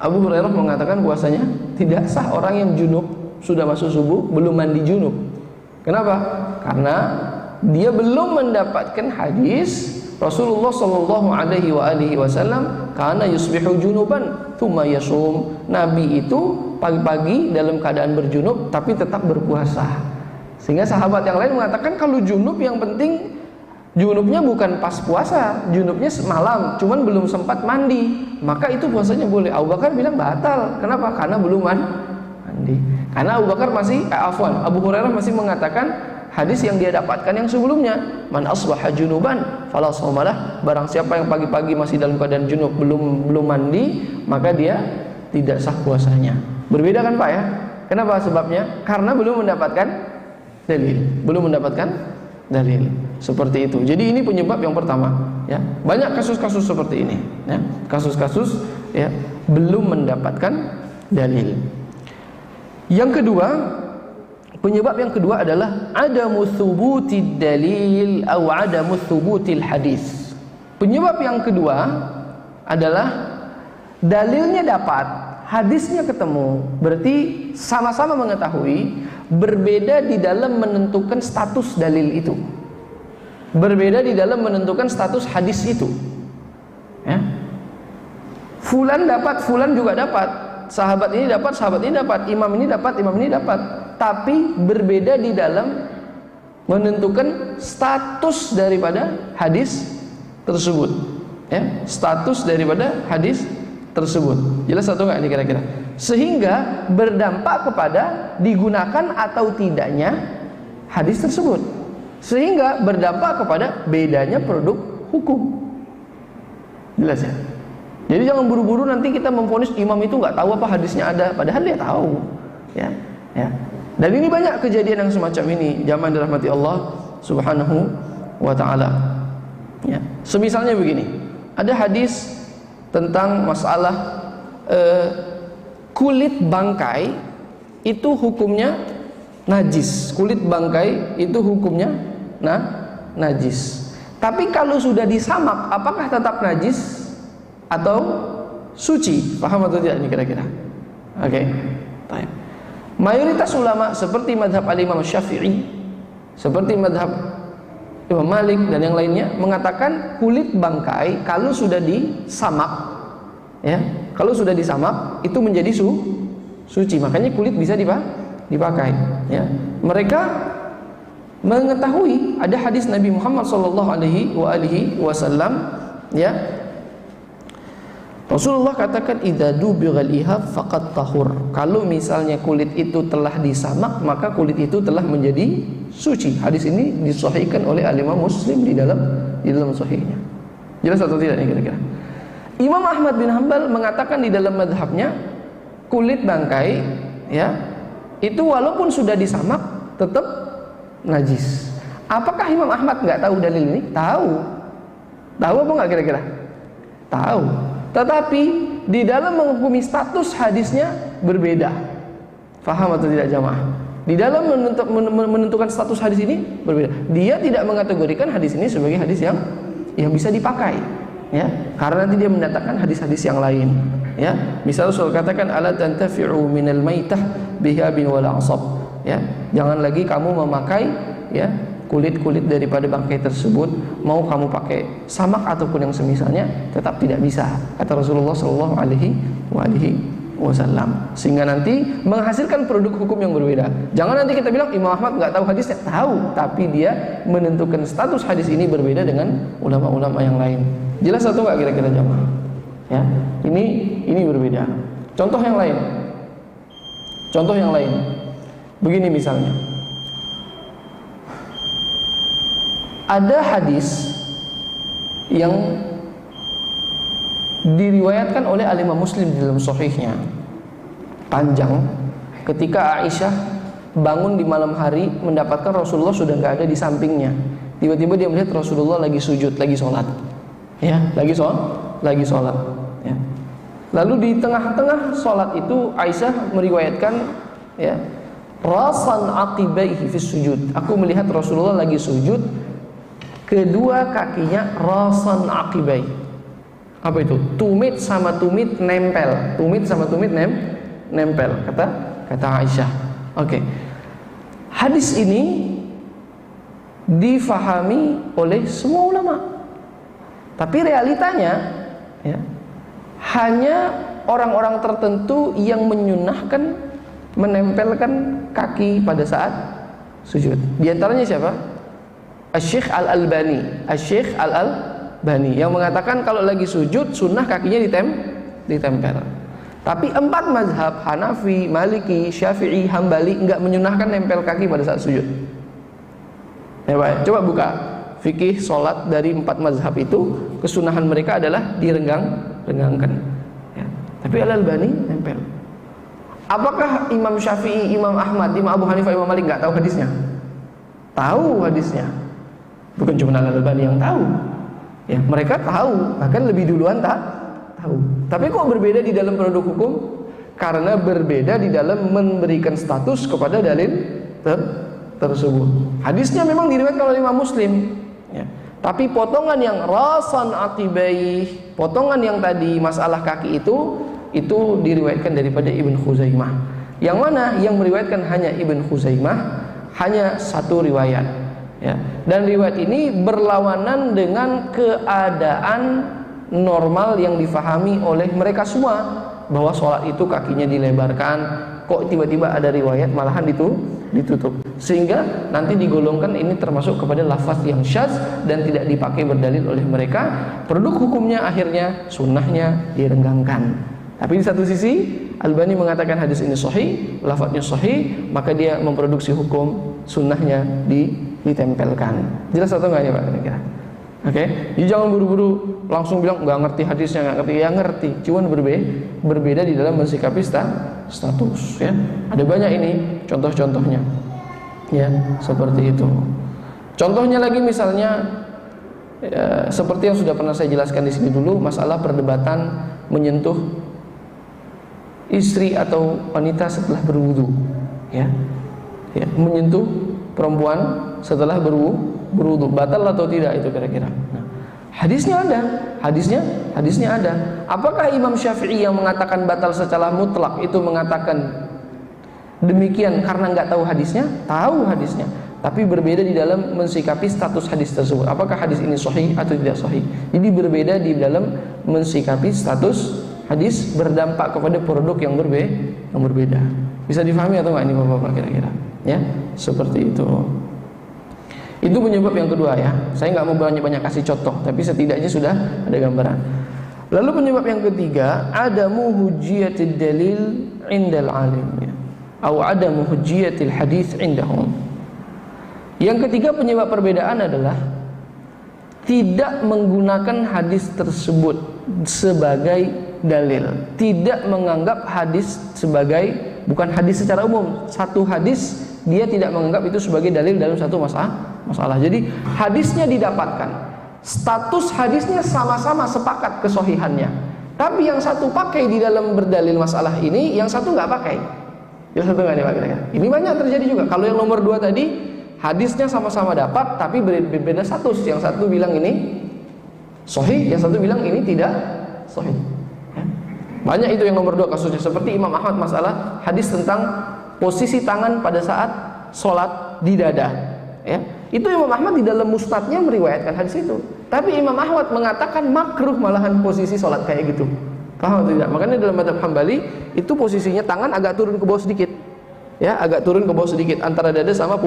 Abu Hurairah mengatakan puasanya tidak sah orang yang junub, sudah masuk subuh belum mandi junub. Kenapa? Karena dia belum mendapatkan hadis Rasulullah Shallallahu Alaihi Wasallam karena yusbihu junuban thumma yasum. Nabi itu pagi-pagi dalam keadaan berjunub tapi tetap berpuasa. Sehingga sahabat yang lain mengatakan kalau junub yang penting junubnya bukan pas puasa, junubnya malam, cuman belum sempat mandi, maka itu puasanya boleh. Abu Bakar bilang batal. Kenapa? Karena belum mandi. Karena Abu Bakar Abu Hurairah masih mengatakan hadis yang dia dapatkan yang sebelumnya, man asbaha junuban fala shaumalah. Barang siapa yang pagi-pagi masih dalam keadaan junub, belum mandi, maka dia tidak sah puasanya. Berbeda kan Pak ya? Kenapa sebabnya? Karena belum mendapatkan dalil, belum mendapatkan dalil. Seperti itu. Jadi ini penyebab yang pertama, ya. Banyak kasus-kasus seperti ini, ya. Kasus-kasus ya belum mendapatkan dalil. Yang kedua, penyebab yang kedua adalah adamu tsubutid dalil atau adamu tsubutil hadis. Penyebab yang kedua adalah dalilnya dapat, hadisnya ketemu. Berarti sama-sama mengetahui, berbeda di dalam menentukan status dalil itu. Berbeda di dalam menentukan status hadis itu. Ya. Fulan dapat, fulan juga dapat. Sahabat ini dapat, sahabat ini dapat. Imam ini dapat, imam ini dapat. Tapi berbeda di dalam menentukan status daripada hadis tersebut. Ya, status daripada hadis tersebut. Jelas atau enggak ini kira-kira? Sehingga berdampak kepada digunakan atau tidaknya hadis tersebut. Sehingga berdampak kepada bedanya produk hukum. Jelas ya? Jadi jangan buru-buru nanti kita memvonis imam itu nggak tahu apa hadisnya ada, padahal dia tahu. Ya, ya. Dan ini banyak kejadian yang semacam ini zaman dirahmati Allah Subhanahu wa taala. Ya. Semisalnya begini, ada hadis tentang masalah kulit bangkai itu hukumnya najis. Kulit bangkai itu hukumnya najis. Tapi kalau sudah disamak, apakah tetap najis atau suci? Paham atau tidak ini kira-kira? Oke. Baik. Mayoritas ulama seperti madhab al-Imam Syafi'i, seperti madhab Imam Malik dan yang lainnya mengatakan kulit bangkai kalau sudah disamak, ya, kalau sudah disamak itu menjadi suci. Makanya kulit bisa dipakai. Ya. Mereka mengetahui ada hadis Nabi Muhammad SAW, ya. Rasulullah katakan idza dubighal ihab faqad tahur. Kalau misalnya kulit itu telah disamak, maka kulit itu telah menjadi suci. Hadis ini disahihkan oleh Al-Imam Muslim di dalam sahihnya. Jelas atau tidak ini kira-kira? Imam Ahmad bin Hanbal mengatakan di dalam madhabnya kulit bangkai, ya, itu walaupun sudah disamak tetap najis. Apakah Imam Ahmad nggak tahu dalil ini? Tahu. Tahu apa nggak kira-kira? Tahu. Tetapi di dalam menghukumi status hadisnya berbeda. Faham atau tidak jamaah? Di dalam menentukan status hadis ini berbeda. Dia tidak mengategorikan hadis ini sebagai hadis yang bisa dipakai, ya, karena nanti dia mendatangkan hadis-hadis yang lain, ya. Misal Rasul katakan ala tantafi'u minal maitah bihabin wala asab, ya. Jangan lagi kamu memakai, ya, kulit-kulit daripada bangkai tersebut, mau kamu pakai samak ataupun yang semisalnya tetap tidak bisa, kata Rasulullah sallallahu alaihi wasallam. Sehingga nanti menghasilkan produk hukum yang berbeda. Jangan nanti kita bilang Imam Ahmad nggak tahu hadisnya, tahu, tapi dia menentukan status hadis ini berbeda dengan ulama-ulama yang lain. Jelas atau nggak kira-kira jamaah? Ya, ini berbeda. Contoh yang lain. Contoh yang lain. Begini misalnya. Ada hadis yang diriwayatkan oleh Al-Imam Muslim di dalam sahihnya, panjang, ketika Aisyah bangun di malam hari mendapatkan Rasulullah sudah nggak ada di sampingnya. Tiba-tiba dia melihat Rasulullah lagi sujud, lagi sholat, ya, lagi sholat, ya. Lalu di tengah-tengah sholat itu Aisyah meriwayatkan, ya, rasan aqibaihi fi sujud. Aku melihat Rasulullah lagi sujud, kedua kakinya rasan aqibai. Apa itu? Tumit sama tumit nempel. Tumit sama tumit nempel. Kata Aisyah. Oke. Hadis ini difahami oleh semua ulama. Tapi realitanya, ya, hanya orang-orang tertentu yang menyunahkan menempelkan kaki pada saat sujud. Di antaranya siapa? Asy-Syaikh Al-Albani yang mengatakan kalau lagi sujud sunnah kakinya ditempel. Tapi 4 mazhab Hanafi, Maliki, Syafi'i, Hambali enggak menyunahkan nempel kaki pada saat sujud. Ya, baik. Coba buka fikih salat dari 4 mazhab itu, kesunahan mereka adalah direnggangkan. Ya. Tapi Al-Albani nempel. Apakah Imam Syafi'i, Imam Ahmad, Imam Abu Hanifah, Imam Malik enggak tahu hadisnya? Tahu hadisnya. Bukan cuma Al-Albani yang tahu. Ya, mereka tahu, bahkan lebih duluan tahu. Tapi kok berbeda di dalam produk hukum? Karena berbeda di dalam memberikan status kepada dalil tersebut. Hadisnya memang diriwayatkan oleh Imam Muslim, ya. Tapi potongan yang rasan aqibai, potongan yang tadi masalah kaki itu diriwayatkan daripada Ibn Khuzaimah. Yang mana yang meriwayatkan hanya Ibn Khuzaimah, hanya satu riwayat, ya. Dan riwayat ini berlawanan dengan keadaan normal yang difahami oleh mereka semua, bahwa sholat itu kakinya dilebarkan. Kok tiba-tiba ada riwayat malahan ditutup, sehingga nanti digolongkan ini termasuk kepada lafaz yang syadz dan tidak dipakai berdalil oleh mereka. Produk hukumnya akhirnya sunnahnya direnggangkan. Tapi di satu sisi Albani mengatakan hadis ini sahih, lafaznya sahih, maka dia memproduksi hukum sunnahnya ditempelkan. Jelas atau enggak ya Pak kira-kira? Oke, jadi jangan buru-buru langsung bilang nggak ngerti hadisnya, nggak ngerti. Ya ngerti, cuman berbeda di dalam mensikapi status, ya. Ada banyak ini contoh-contohnya, ya, seperti itu. Contohnya lagi misalnya, ya, seperti yang sudah pernah saya jelaskan di sini dulu, masalah perdebatan menyentuh istri atau wanita setelah berwudu, ya, menyentuh perempuan setelah berwudu batal atau tidak itu kira-kira. Nah, hadisnya ada. Apakah Imam Syafi'i yang mengatakan batal secara mutlak itu mengatakan demikian karena nggak tahu hadisnya? Tahu hadisnya, tapi berbeda di dalam mensikapi status hadis tersebut. Apakah hadis ini sahih atau tidak sahih? Jadi berbeda di dalam mensikapi status hadis berdampak kepada produk yang berbeda. Bisa difahami atau nggak ini Bapak-bapak kira-kira? Ya, seperti itu. Itu penyebab yang kedua, ya. Saya nggak mau banyak-banyak kasih contoh, tapi setidaknya sudah ada gambaran. Lalu penyebab yang ketiga, adamu hujjiyatid dalil indal alim, ya. Atau adamu hujjiyatil hadis indahum. Yang ketiga penyebab perbedaan adalah tidak menggunakan hadis tersebut sebagai dalil, tidak menganggap hadis sebagai, bukan hadis secara umum, satu hadis dia tidak menganggap itu sebagai dalil dalam satu masalah. Jadi hadisnya didapatkan, status hadisnya sama-sama sepakat kesohihannya, tapi yang satu pakai di dalam berdalil masalah ini, yang satu nggak pakai. Yang satu nggak dipakai. Ini banyak terjadi juga. Kalau yang nomor 2 tadi hadisnya sama-sama dapat, tapi berbeda status. Yang satu bilang ini sahih, yang satu bilang ini tidak sahih. Banyak itu yang nomor 2 kasusnya. Seperti Imam Ahmad masalah hadis tentang posisi tangan pada saat sholat di dada, ya. Itu Imam Ahmad di dalam musnadnya meriwayatkan hadis itu, tapi Imam Ahmad mengatakan makruh malahan posisi sholat kayak gitu. Paham atau tidak? Makanya dalam mazhab Hambali itu posisinya tangan agak turun ke bawah sedikit, ya, agak turun ke bawah sedikit antara dada sama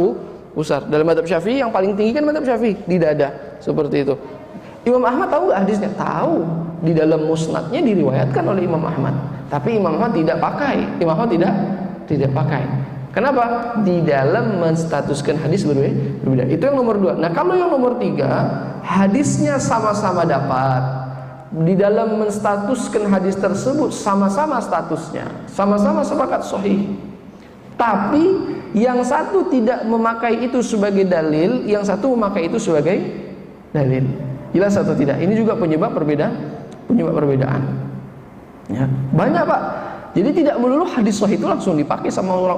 pusar. Dalam mazhab Syafi'i yang paling tinggi kan mazhab Syafi'i di dada, seperti itu. Imam Ahmad tahu nggak hadisnya? Tahu. Di dalam musnadnya diriwayatkan oleh Imam Ahmad, tapi Imam Ahmad tidak pakai. Imam Ahmad tidak pakai. Kenapa? Di dalam menstatuskan hadis berbeda. Itu yang nomor 2. Nah, kalau yang nomor 3, hadisnya sama-sama dapat. Di dalam menstatuskan hadis tersebut sama-sama statusnya, sama-sama sepakat sahih. Tapi yang satu tidak memakai itu sebagai dalil, yang satu memakai itu sebagai dalil. Jelas atau tidak? Ini juga penyebab perbedaan. Ya, banyak Pak. Jadi tidak melulu hadis sahih itu langsung dipakai sama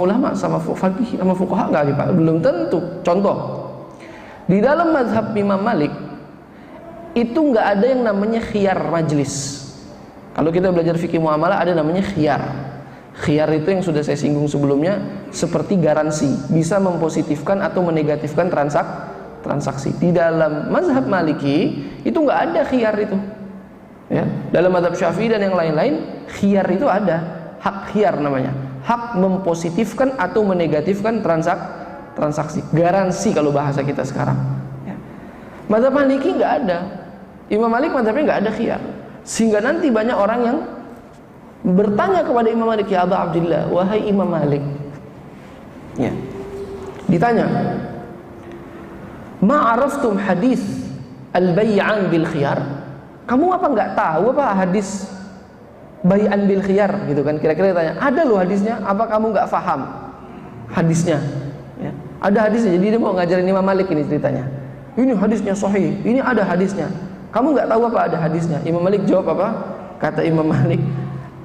ulama, sama fakih, sama fuqaha, enggak dipakai. Belum tentu. Contoh, di dalam mazhab Imam Malik itu enggak ada yang namanya khiyar majlis. Kalau kita belajar fikih muamalah ada namanya khiyar. Khiyar itu yang sudah saya singgung sebelumnya, seperti garansi, bisa mempositifkan atau menegatifkan transaksi. Di dalam mazhab Maliki itu enggak ada khiyar itu. Ya, dalam mazhab Syafi'i dan yang lain-lain khiyar itu ada, hak khiyar namanya, hak mempositifkan atau menegatifkan transaksi, garansi kalau bahasa kita sekarang, ya. Mazhab Maliki nggak ada, Imam Malik mazhabnya nggak ada khiyar, sehingga nanti banyak orang yang bertanya kepada Imam Malik, ya Aba Abdillah, wahai Imam Malik, ya, ditanya, ma'araftum hadis al-bay'an bil khiyar? Kamu apa nggak tahu apa hadis bay'an bil khiyar gitu kan? Kira-kira tanya, ada loh hadisnya, apa kamu nggak paham hadisnya? Ya, ada hadisnya. Jadi dia mau ngajarin Imam Malik ini ceritanya. Ini hadisnya sahih, ini ada hadisnya. Kamu nggak tahu apa ada hadisnya? Imam Malik jawab apa? Kata Imam Malik,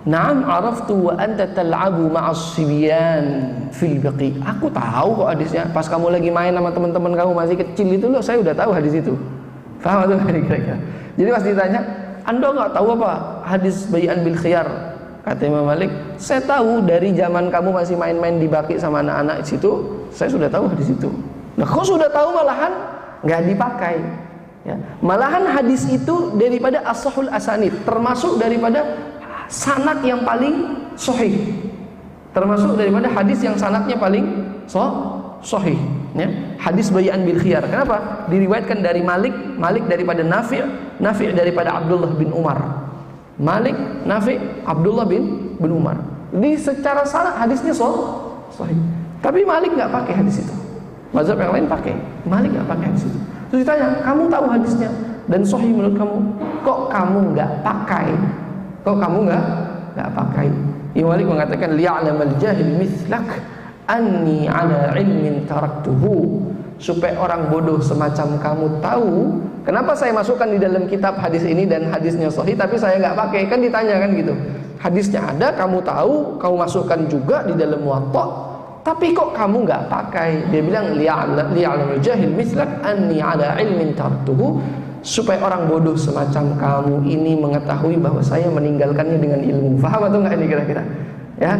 "Na'am araftu wa anta tal'abu ma'as sibyan fil baqi." Aku tahu kok hadisnya. Pas kamu lagi main sama teman-teman kamu masih kecil itu loh, saya udah tahu hadis itu. Paham tuh kira-kira? Jadi pas ditanya, "Anda nggak tahu apa hadis bai'an bil khiyar?" Kata Imam Malik, "Saya tahu dari zaman kamu masih main-main di baqi sama anak-anak situ, saya sudah tahu hadis itu." Nah, kok sudah tahu malahan nggak dipakai? Ya. Malahan hadis itu daripada as-sahul asanid, termasuk daripada sanad yang paling sahih, termasuk daripada hadis yang sanadnya paling sahih. Ya. Hadis bai'an bil khiyar. Kenapa? Diriwayatkan dari Malik daripada Nafi' daripada Abdullah bin Umar. Malik, Nafi', Abdullah bin Umar. Jadi secara sanad hadisnya sahih. Tapi Malik nggak pakai hadis itu. Mazhab yang lain pakai. Malik nggak pakai hadis itu. Terus ditanya, kamu tahu hadisnya dan sahih menurut kamu, kok kamu nggak pakai? Kok kamu nggak pakai? Imam Malik mengatakan, liya'lamal jahil mithlak anni ala ilmin taraktuhu, supaya orang bodoh semacam kamu tahu kenapa saya masukkan di dalam kitab hadis ini dan hadisnya sahih tapi saya nggak pakai. Kan ditanya kan gitu, hadisnya ada, kamu tahu, kamu masukkan juga di dalam Muwatta, tapi kok kamu nggak pakai? Dia bilang, liya'lamul jahil mithlak anni ala ilmin taraktuhu, supaya orang bodoh semacam kamu ini mengetahui bahwa saya meninggalkannya dengan ilmu. Faham atau nggak ini kira-kira? Ya,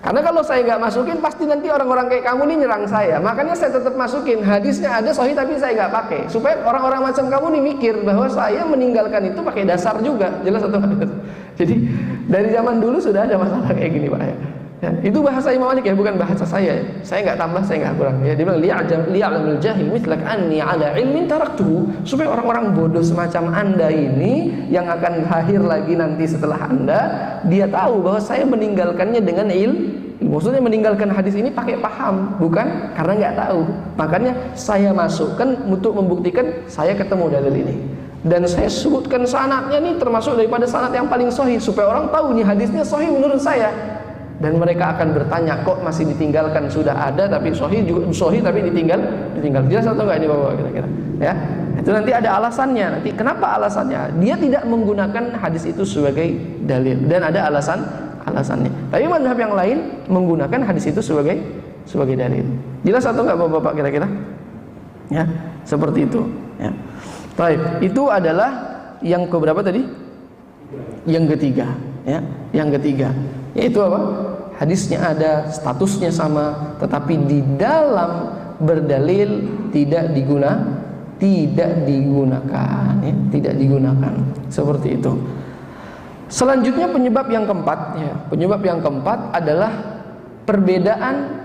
karena kalau saya nggak masukin, pasti nanti orang-orang kayak kamu ini nyerang saya. Makanya saya tetap masukin. Hadisnya ada sahih tapi saya nggak pakai, supaya orang-orang macam kamu ini mikir bahwa saya meninggalkan itu pakai dasar juga. Jelas atau nggak? Jadi dari zaman dulu sudah ada masalah kayak gini, Pak. Ya, itu bahasa Imam Malik ya, bukan bahasa saya. Saya nggak tambah, saya nggak kurang. Ya, dia bilang liya'lamul jahil mithlak anni ala ilmin taraktuhu, supaya orang-orang bodoh semacam anda ini yang akan lahir lagi nanti setelah anda, dia tahu bahwa saya meninggalkannya dengan ilmu. Maksudnya meninggalkan hadis ini pakai paham, bukan karena nggak tahu. Makanya saya masukkan untuk membuktikan saya ketemu dalil ini. Dan saya sebutkan sanadnya nih termasuk daripada sanad yang paling sahih, supaya orang tahu nih hadisnya sahih menurut saya. Dan mereka akan bertanya, kok masih ditinggalkan? Sudah ada tapi sahih juga, sahih tapi ditinggal. Jelas atau enggak ini Bapak kira-kira? Ya. Itu nanti ada alasannya. Nanti kenapa alasannya? Dia tidak menggunakan hadis itu sebagai dalil dan ada alasannya. Tapi mazhab yang lain menggunakan hadis itu sebagai dalil. Jelas atau enggak Bapak kira-kira? Ya, seperti itu, ya. Baik, itu adalah yang keberapa tadi? Yang ketiga, ya. Yang ketiga yaitu apa? Hadisnya ada, statusnya sama, tetapi di dalam berdalil tidak digunakan, ya, tidak digunakan. Seperti itu. Selanjutnya penyebab yang keempat, ya. Penyebab yang keempat adalah perbedaan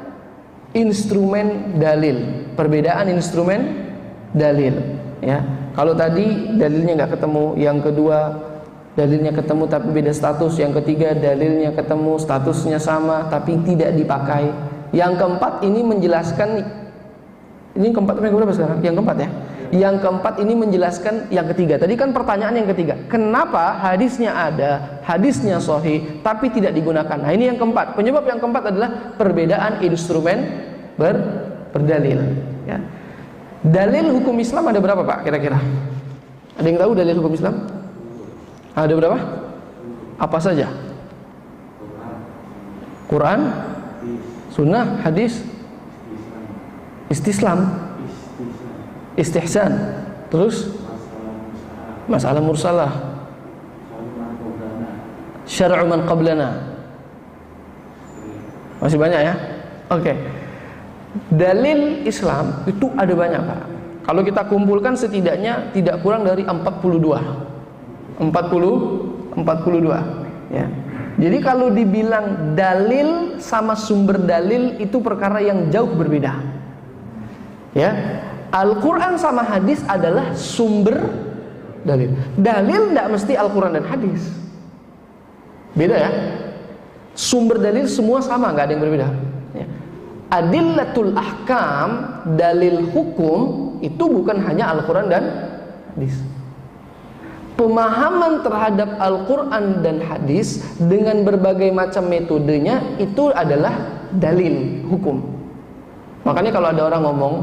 instrumen dalil. Perbedaan instrumen dalil, ya. Kalau tadi dalilnya nggak ketemu, yang kedua dalilnya ketemu tapi beda status, yang ketiga dalilnya ketemu statusnya sama tapi tidak dipakai, yang keempat ini menjelaskan, ini keempat yang berapa sekarang? Yang keempat ya. Yang keempat ini menjelaskan yang ketiga. Tadi kan pertanyaan yang ketiga, kenapa hadisnya ada, hadisnya sahih tapi tidak digunakan? Nah ini yang keempat. Penyebab yang keempat adalah perbedaan instrumen berdalil, ya. Dalil hukum Islam ada berapa Pak kira-kira? Ada yang tahu dalil hukum Islam? Ada berapa? Apa saja? Quran, Sunnah, Hadis, Istislam, Istihsan, terus Masalah Mursalah, Syar'u man qablana. Masih banyak ya? Oke. Dalil Islam itu ada banyak Pak. Kalau kita kumpulkan setidaknya tidak kurang dari 42, ya. Jadi kalau dibilang dalil sama sumber dalil itu perkara yang jauh berbeda, ya. Al-Quran sama hadis adalah sumber dalil. Dalil tidak mesti Al-Quran dan hadis, beda ya. Sumber dalil semua sama, nggak ada yang berbeda, ya. Adillatul ahkam, dalil hukum itu bukan hanya Al-Quran dan hadis. Pemahaman terhadap Al-Quran dan hadis dengan berbagai macam metodenya itu adalah dalil hukum. Makanya kalau ada orang ngomong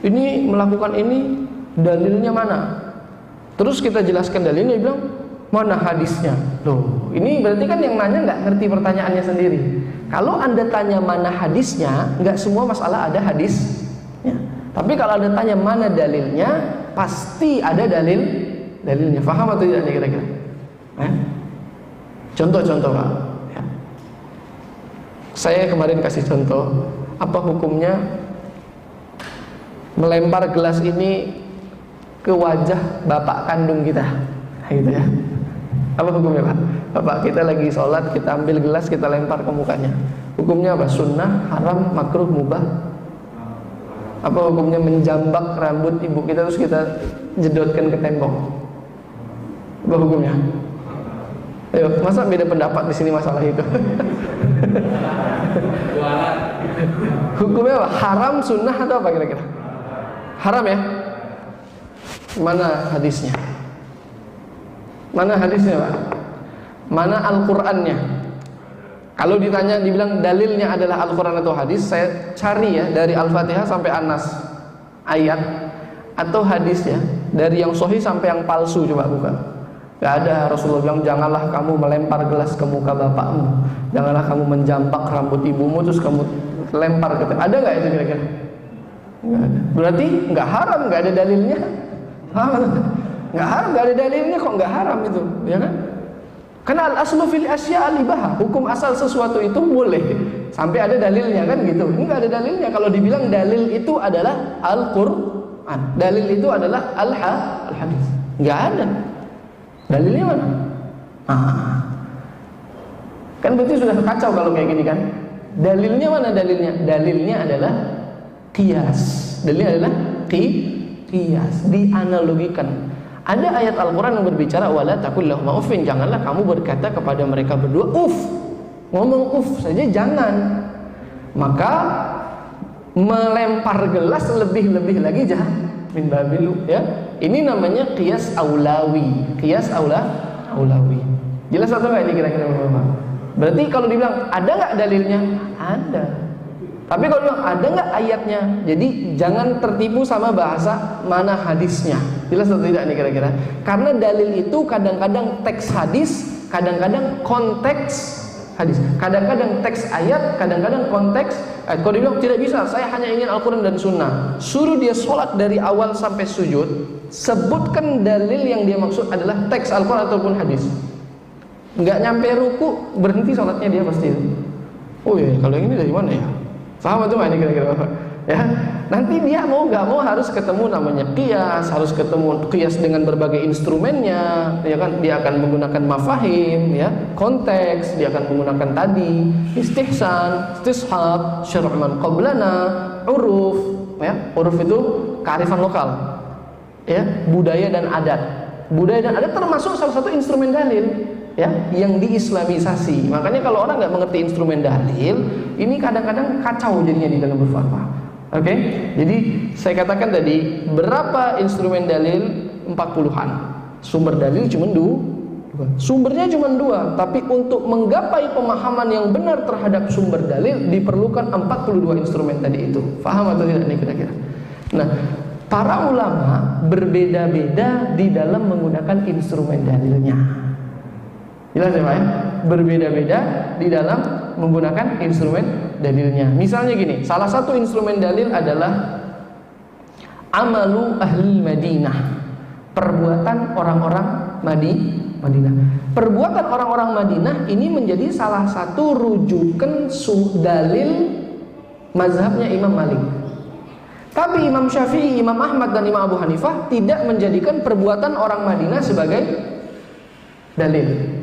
ini melakukan ini dalilnya mana? Terus kita jelaskan dalilnya, dia bilang mana hadisnya? Loh, ini berarti kan yang nanya nggak ngerti pertanyaannya sendiri. Kalau Anda tanya mana hadisnya, nggak semua masalah ada hadisnya. Tapi kalau Anda tanya mana dalilnya, pasti ada dalilnya. Faham atau tidak kira-kira? Contoh-contoh Pak. Ya. Saya kemarin kasih contoh, apa hukumnya melempar gelas ini ke wajah bapak kandung kita, gitu ya. Apa hukumnya Pak? Bapak kita lagi sholat, kita ambil gelas, kita lempar ke mukanya. Hukumnya apa? Sunnah, haram, makruh, mubah? Apa hukumnya menjambak rambut ibu kita terus kita jedotkan ke tembok? Apa hukumnya? Ayo, masa beda pendapat di sini masalah itu? Hukumnya apa? Haram, sunnah atau apa kira-kira? Haram ya? Mana hadisnya? Mana hadisnya Pak? Mana Al-Qur'annya? Kalau ditanya, dibilang dalilnya adalah Al-Qur'an atau hadis, saya cari ya dari Al-Fatihah sampai An-Nas ayat atau hadis ya, dari yang sahih sampai yang palsu, coba buka. Gak ada. Rasulullah bilang janganlah kamu melempar gelas ke muka bapakmu, janganlah kamu menjambak rambut ibumu terus kamu lempar ke. Ada gak itu kira-kira? Gak ada. Berarti gak haram, gak ada dalilnya. Gak haram, gak ada dalilnya kok gak haram itu, ya kan? Karena al-aslu fil asya al-ibahah, hukum asal sesuatu itu boleh sampai ada dalilnya kan gitu. Ini gak ada dalilnya. Kalau dibilang dalil itu adalah Al-Qur'an, dalil itu adalah al-hadis, gak ada. Dalilnya mana? Kan berarti sudah kacau kalau kayak gini kan. Dalilnya mana dalilnya? Dalilnya adalah qiyas. Dalilnya adalah qiyas, dianalogikan. Ada ayat Al-Quran yang berbicara wala taqul lahum uffin, janganlah kamu berkata kepada mereka berdua uff. Ngomong uff saja jangan. Maka melempar gelas lebih-lebih lagi jahat min babilu ya. Ini namanya qiyas aulawi. Qiyas aulawi. Jelas atau enggak ini kira-kira Bapak? Berarti kalau dibilang ada enggak dalilnya? Ada. Tapi kalau bilang ada nggak ayatnya, jadi jangan tertipu sama bahasa mana hadisnya. Jelas atau tidak nih kira-kira? Karena dalil itu kadang-kadang teks hadis, kadang-kadang konteks hadis, kadang-kadang teks ayat, kadang-kadang konteks ayat. Kalau dibilang tidak bisa, saya hanya ingin Al-Quran dan Sunnah, suruh dia sholat dari awal sampai sujud, sebutkan dalil yang dia maksud adalah teks Al-Quran ataupun hadis. Nggak nyampe ruku, berhenti sholatnya dia pasti. Oh iya, kalau ini dari mana ya? Paham itu ini kira-kira Bapak? Ya, nanti dia mau nggak mau harus ketemu namanya qiyas, harus ketemu qiyas dengan berbagai instrumennya, ya kan? Dia akan menggunakan mafahim, ya, konteks, dia akan menggunakan tadi istihsan, istishab, syar' man qablana, uruf, ya. Uruf itu kearifan lokal, ya, budaya dan adat. Budaya dan adat termasuk salah satu instrumen dalil, ya, yang diislamisasi. Makanya kalau orang nggak mengerti instrumen dalil, ini kadang-kadang kacau jadinya di dalam berfatwa. Oke? Jadi saya katakan tadi berapa instrumen dalil? 40-an. Sumber dalil cuma dua. Sumbernya cuma dua, tapi untuk menggapai pemahaman yang benar terhadap sumber dalil diperlukan 42 instrumen tadi itu. Faham atau tidak nih kira-kira? Nah, para ulama berbeda-beda di dalam menggunakan instrumen dalilnya. Jelas ya Pak ya? Berbeda-beda di dalam menggunakan instrumen dalilnya. Misalnya gini, salah satu instrumen dalil adalah amalu ahli Madinah, perbuatan orang-orang Madinah. Perbuatan orang-orang Madinah ini menjadi salah satu rujukan dalil mazhabnya Imam Malik. Tapi Imam Syafi'i, Imam Ahmad dan Imam Abu Hanifah tidak menjadikan perbuatan orang Madinah sebagai dalil.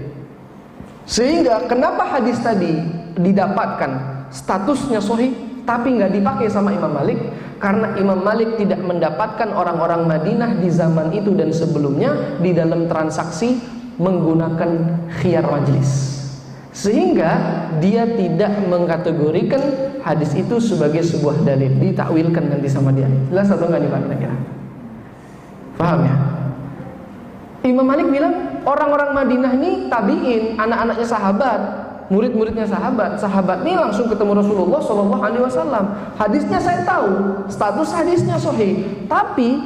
Sehingga kenapa hadis tadi didapatkan statusnya sahih tapi nggak dipakai sama Imam Malik? Karena Imam Malik tidak mendapatkan orang-orang Madinah di zaman itu dan sebelumnya di dalam transaksi menggunakan khiyar majlis, sehingga dia tidak mengkategorikan hadis itu sebagai sebuah dalil, ditakwilkan nanti sama dia. Jelas atau nggak nih Pak kira-kira? Paham ya? Imam Malik bilang orang-orang Madinah ini tabi'in, anak-anaknya sahabat. murid-muridnya sahabat. Sahabat ini langsung ketemu Rasulullah SAW. Hadisnya saya tahu, status hadisnya sahih. Tapi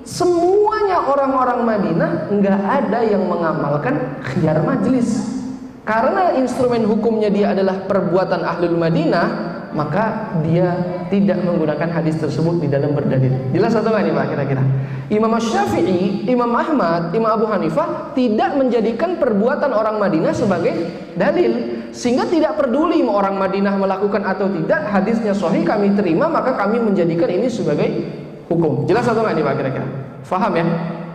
semuanya orang-orang Madinah nggak ada yang mengamalkan khiyar majlis. Karena instrumen hukumnya dia adalah perbuatan ahlul Madinah, maka dia tidak menggunakan hadis tersebut di dalam berdalil. Jelas atau nggak nih Pak kira-kira? Imam Syafi'i, Imam Ahmad, Imam Abu Hanifah tidak menjadikan perbuatan orang Madinah sebagai dalil, sehingga tidak peduli mau orang Madinah melakukan atau tidak, hadisnya sahih kami terima, maka kami menjadikan ini sebagai hukum. Jelas atau nggak nih Pak kira-kira? Faham ya?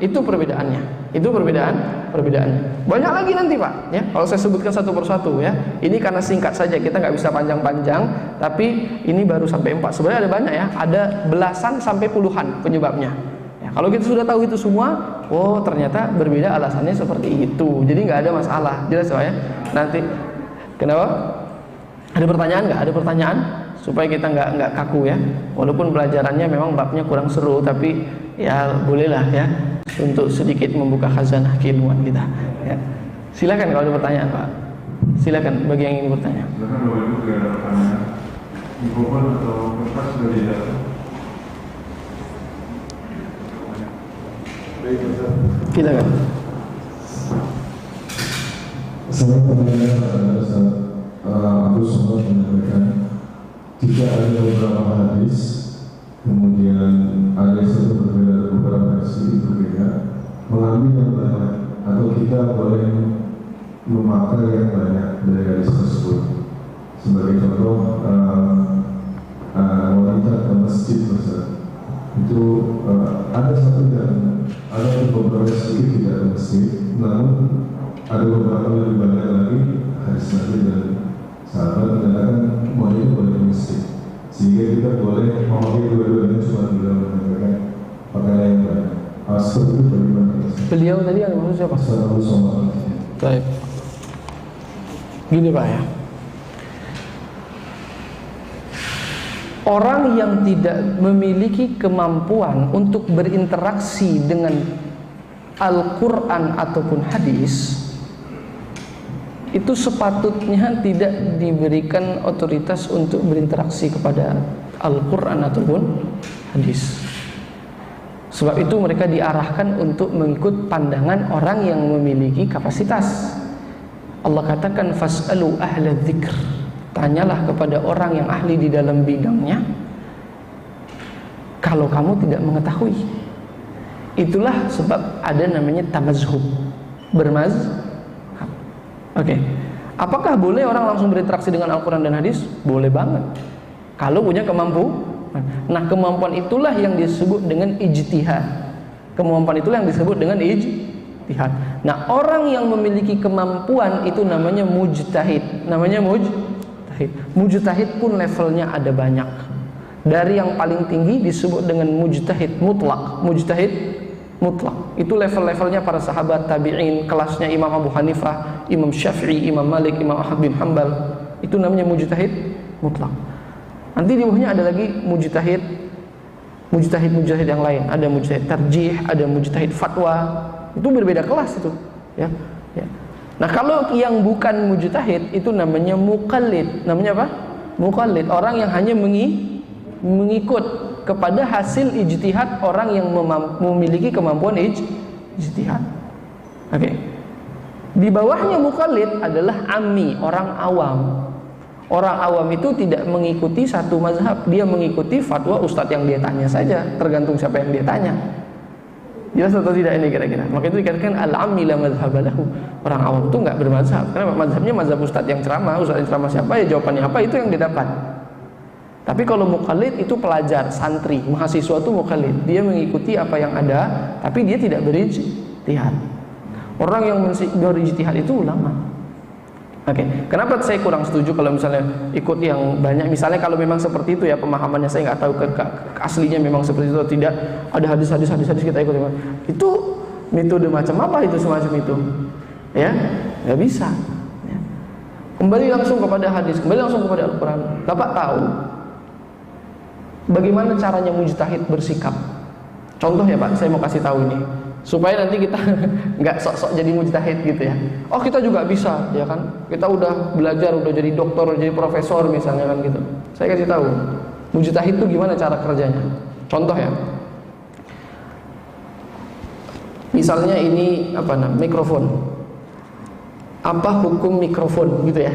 Itu perbedaannya. Itu perbedaannya. Banyak lagi nanti Pak, ya. Kalau saya sebutkan satu persatu ya. Ini karena singkat saja, kita nggak bisa panjang-panjang. Tapi ini baru sampai 4. Sebenarnya ada banyak ya. Ada belasan sampai puluhan penyebabnya. Ya, kalau kita sudah tahu itu semua, oh ternyata berbeda alasannya seperti itu. Jadi nggak ada masalah. Jelas Pak ya. Nanti kenapa? Ada pertanyaan nggak? Ada pertanyaan? Supaya kita nggak kaku ya. Walaupun pelajarannya memang babnya kurang seru, tapi ya bolehlah ya untuk sedikit membuka khazanah keilmuan kita ya. Silakan kalau ada pertanyaan Pak, silakan bagi yang ingin bertanya. Silakan Bapak Ibu jika ada pertanyaan, mikrofon atau kertas sudah disiapkan. Baik, Ustaz. Silakan. Saya pertanyaan adalah Ustaz, aku sempat menyampaikan jika ada beberapa hadis, kemudian ada satu beberapa versi berbeda, mengambil yang banyak atau kita boleh memakai yang banyak dari hadis tersebut. Sebagai contoh, wanita ke masjid Ustaz, itu ada satu dan ada beberapa sedikit tidak ke masjid, namun ada beberapa lebih banyak lagi hadis Nabi dan sahabat mengatakan wanita boleh ke masjid, sehingga kita boleh memakai dua-duanya cuma beliau menyampaikan pakaian yang banyak. Seperti itu bagaimana? Beliau tadi yang maksud siapa? Baik. Gini Pak ya. Orang yang tidak memiliki kemampuan untuk berinteraksi dengan Al-Quran ataupun hadis, itu sepatutnya tidak diberikan otoritas untuk berinteraksi kepada Al-Quran ataupun hadis. Sebab itu mereka diarahkan untuk mengikut pandangan orang yang memiliki kapasitas. Allah katakan fas'alu ahla dzikr, tanyalah kepada orang yang ahli di dalam bidangnya kalau kamu tidak mengetahui. Itulah sebab ada namanya tamazhub, bermazhab. Oke. Apakah boleh orang langsung berinteraksi dengan Al-Quran dan hadis? Boleh banget kalau punya kemampuan. Nah, kemampuan itulah yang disebut dengan ijtihad. Kemampuan itulah yang disebut dengan ijtihad. Nah, orang yang memiliki kemampuan itu namanya mujtahid. Namanya mujtahid. Mujtahid pun levelnya ada banyak. Dari yang paling tinggi disebut dengan mujtahid mutlak. Mujtahid mutlak. Itu level-levelnya para sahabat tabi'in, kelasnya Imam Abu Hanifah, Imam Syafi'i, Imam Malik, Imam Ahmad bin Hanbal. Itu namanya mujtahid mutlak. Nanti di bawahnya ada lagi mujtahid yang lain. Ada mujtahid tarjih, ada mujtahid fatwa. Itu berbeda kelas itu, ya. Nah, kalau yang bukan mujtahid itu namanya muqallid. Namanya apa? Muqallid. Orang yang hanya mengikut kepada hasil ijtihad orang yang memiliki kemampuan ijtihad. Oke. Di bawahnya muqallid adalah ammi, orang awam. Orang awam itu tidak mengikuti satu mazhab, dia mengikuti fatwa ustadz yang dia tanya saja, tergantung siapa yang dia tanya. Jelas atau tidak ini kira-kira? Maka itu dikatakan al-ammi la mazhabalahu. Orang awam itu enggak bermazhab. Karena mazhabnya mazhab ustadz yang ceramah, ustadz yang ceramah siapa ya jawabannya apa itu yang dia dapat. Tapi kalau muqallid itu pelajar, santri, mahasiswa itu muqallid. Dia mengikuti apa yang ada, tapi dia tidak berijtihad. Orang yang berijtihad itu ulama. Oke, kenapa saya kurang setuju kalau misalnya ikut yang banyak? Misalnya kalau memang seperti itu ya pemahamannya, saya nggak tahu aslinya memang seperti itu atau tidak. Ada hadis kita ikut. Itu metode macam apa itu semacam itu? Ya, nggak bisa. Ya. Kembali langsung kepada hadis, kembali langsung kepada Al-Quran. Bapak tahu bagaimana caranya mujtahid bersikap? Contoh ya Pak, saya mau kasih tahu ini. supaya nanti kita nggak sok-sok jadi mujtahid gitu ya. Oh kita juga bisa, ya kan? Kita udah belajar, udah jadi dokter, jadi profesor misalnya kan gitu. Saya kasih tahu, mujtahid itu gimana cara kerjanya. Contoh ya, misalnya ini mikrofon. Apa hukum mikrofon gitu ya?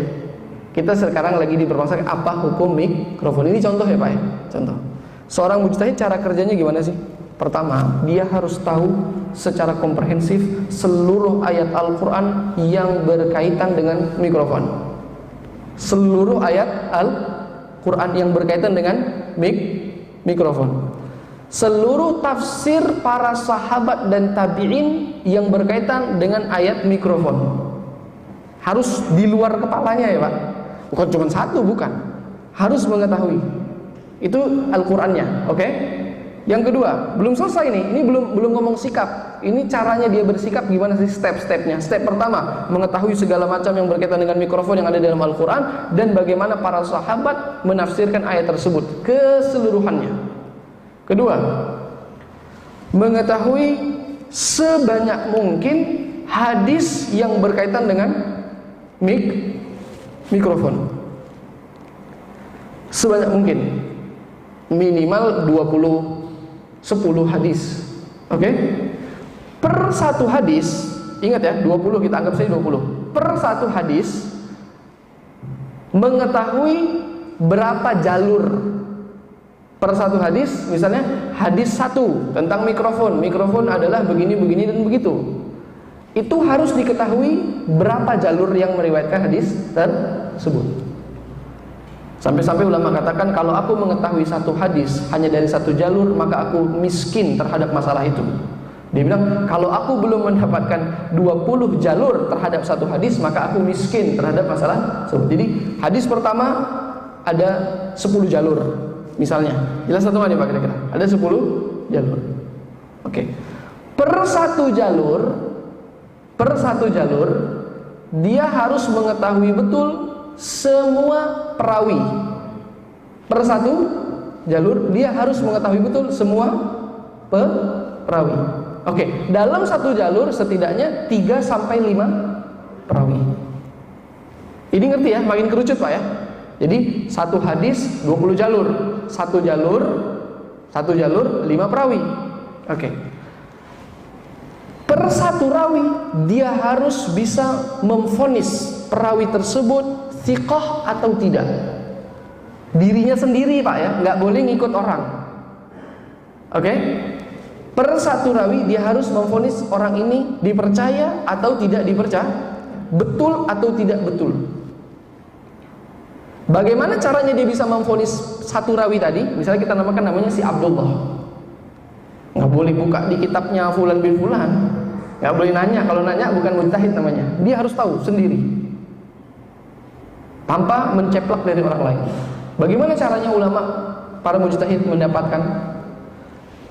Kita sekarang lagi dipermasalahkan apa hukum mikrofon. Ini contoh ya Pak ya, contoh. Seorang mujtahid cara kerjanya gimana sih? Pertama, dia harus tahu secara komprehensif seluruh ayat Al-Quran yang berkaitan dengan mikrofon. Seluruh ayat Al-Quran yang berkaitan dengan mikrofon. Seluruh tafsir para sahabat dan tabi'in yang berkaitan dengan ayat mikrofon. Harus di luar kepalanya ya Pak. Bukan cuma satu, bukan. Harus mengetahui. Itu Al-Qurannya, oke? Yang kedua, belum selesai nih. Ini belum ngomong sikap. Ini caranya dia bersikap gimana sih step-stepnya. Step pertama, mengetahui segala macam yang berkaitan dengan mikrofon yang ada dalam Al-Quran dan bagaimana para sahabat menafsirkan ayat tersebut keseluruhannya. Kedua, mengetahui sebanyak mungkin hadis yang berkaitan dengan mikrofon. Sebanyak mungkin. Minimal 10 hadis. Oke? Per satu hadis, ingat ya, 20 kita anggap saja 20. Per satu hadis mengetahui berapa jalur. Per satu hadis, misalnya hadis 1 tentang mikrofon. Mikrofon adalah begini, begini dan begitu. Itu harus diketahui berapa jalur yang meriwayatkan hadis tersebut. Sampai-sampai ulama katakan kalau aku mengetahui satu hadis hanya dari satu jalur, maka aku miskin terhadap masalah itu. Dia bilang kalau aku belum mendapatkan 20 jalur terhadap satu hadis, maka aku miskin terhadap masalah tersebut. Jadi hadis pertama ada 10 jalur misalnya. Jelas satu mana Pak kira-kira? Ada 10 jalur. Oke. Per satu jalur dia harus mengetahui betul semua perawi. Per satu jalur dia harus mengetahui betul semua perawi. Oke, dalam satu jalur setidaknya 3 sampai 5 perawi. Ini ngerti ya, makin kerucut Pak ya. Jadi satu hadis 20 jalur. Satu jalur 5 perawi. Oke. Per satu rawi dia harus bisa memvonis perawi tersebut thiqah atau tidak. Dirinya sendiri Pak ya, nggak boleh ngikut orang. Oke? Per satu rawi dia harus memvonis orang ini dipercaya atau tidak dipercaya, betul atau tidak betul. Bagaimana caranya dia bisa memvonis satu rawi tadi? Misalnya kita namakan namanya si Abdullah. Nggak boleh buka di kitabnya Fulan bin Fulan. Nggak boleh nanya, kalau nanya bukan mujtahid namanya. Dia harus tahu sendiri, tanpa menceplak dari orang lain. Bagaimana caranya ulama, para mujtahid mendapatkan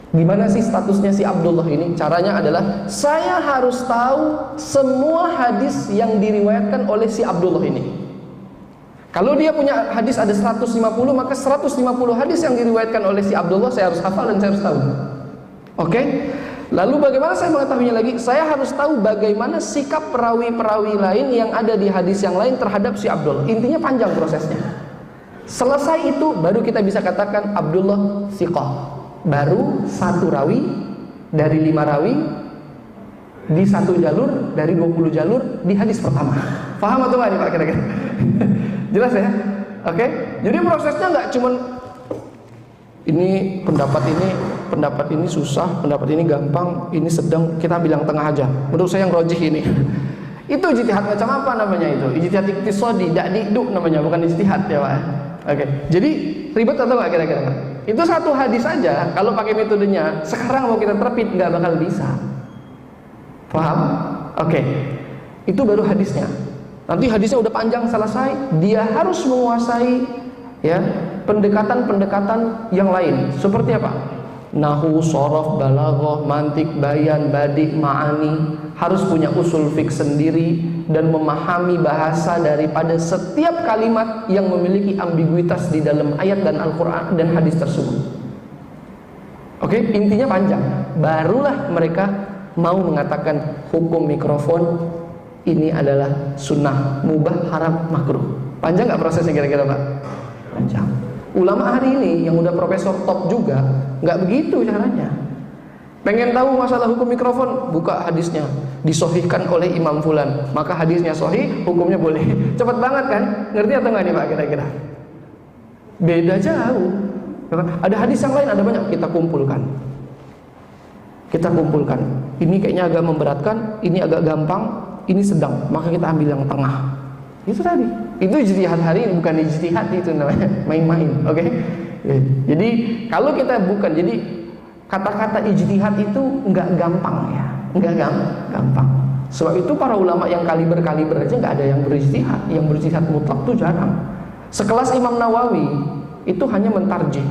gimana sih statusnya si Abdullah ini? Caranya adalah saya harus tahu semua hadis yang diriwayatkan oleh si Abdullah ini. Kalau dia punya hadis ada 150, maka 150 hadis yang diriwayatkan oleh si Abdullah saya harus hafal dan saya harus tahu. Oke? Lalu bagaimana saya mengetahuinya lagi? Saya harus tahu bagaimana sikap perawi-perawi lain yang ada di hadis yang lain terhadap si Abdullah. Intinya panjang prosesnya. Selesai itu baru kita bisa katakan Abdullah thiqah. Baru satu rawi dari 5 rawi di satu jalur dari 20 jalur di hadis pertama. Paham atau enggak nih Pak kira-kira? Jelas ya? Oke? Jadi prosesnya nggak cuman ini pendapat ini susah, pendapat ini gampang, ini sedang, kita bilang tengah aja. Menurut saya yang rojih ini. Itu ijtihad macam apa namanya itu? Ijtihad iktisadi, da'diduk namanya, bukan ijtihad ya Pak. Oke. Jadi ribet atau enggak kira-kira? Itu satu hadis saja, kalau pakai metodenya sekarang mau kita terapin nggak bakal bisa. Paham? Oke. Itu baru hadisnya. Nanti hadisnya udah panjang selesai, dia harus menguasai ya pendekatan-pendekatan yang lain. Seperti apa? Nahu, shorof, balaghah, mantik, bayan, badi, ma'ani. Harus punya usul fiqh sendiri dan memahami bahasa daripada setiap kalimat yang memiliki ambiguitas di dalam ayat dan Al-Quran dan hadis tersebut. Oke, intinya panjang. Barulah mereka mau mengatakan hukum mikrofon ini adalah sunnah, mubah, haram, makruh. Panjang nggak prosesnya kira-kira Pak? Panjang. Ulama hari ini yang udah profesor top juga nggak begitu caranya. Pengen tahu masalah hukum mikrofon, buka hadisnya, disohihkan oleh Imam Fulan, maka hadisnya sohih, hukumnya boleh. Cepat banget kan? Ngerti atau nggak nih Pak kira-kira? Beda jauh. Ada hadis yang lain, ada banyak, kita kumpulkan. Kita kumpulkan. Ini kayaknya agak memberatkan, ini agak gampang, ini sedang, maka kita ambil yang tengah. Itu tadi. Itu ijtihad hari ini, bukan ijtihad itu namanya, main-main. Oke? Jadi kalau kita bukan, jadi kata-kata ijtihad itu enggak gampang ya, enggak gampang. Sebab itu para ulama yang kaliber-kaliber aja enggak ada yang berijtihad, yang berijtihad mutlak itu jarang. Sekelas Imam Nawawi itu hanya mentarjih.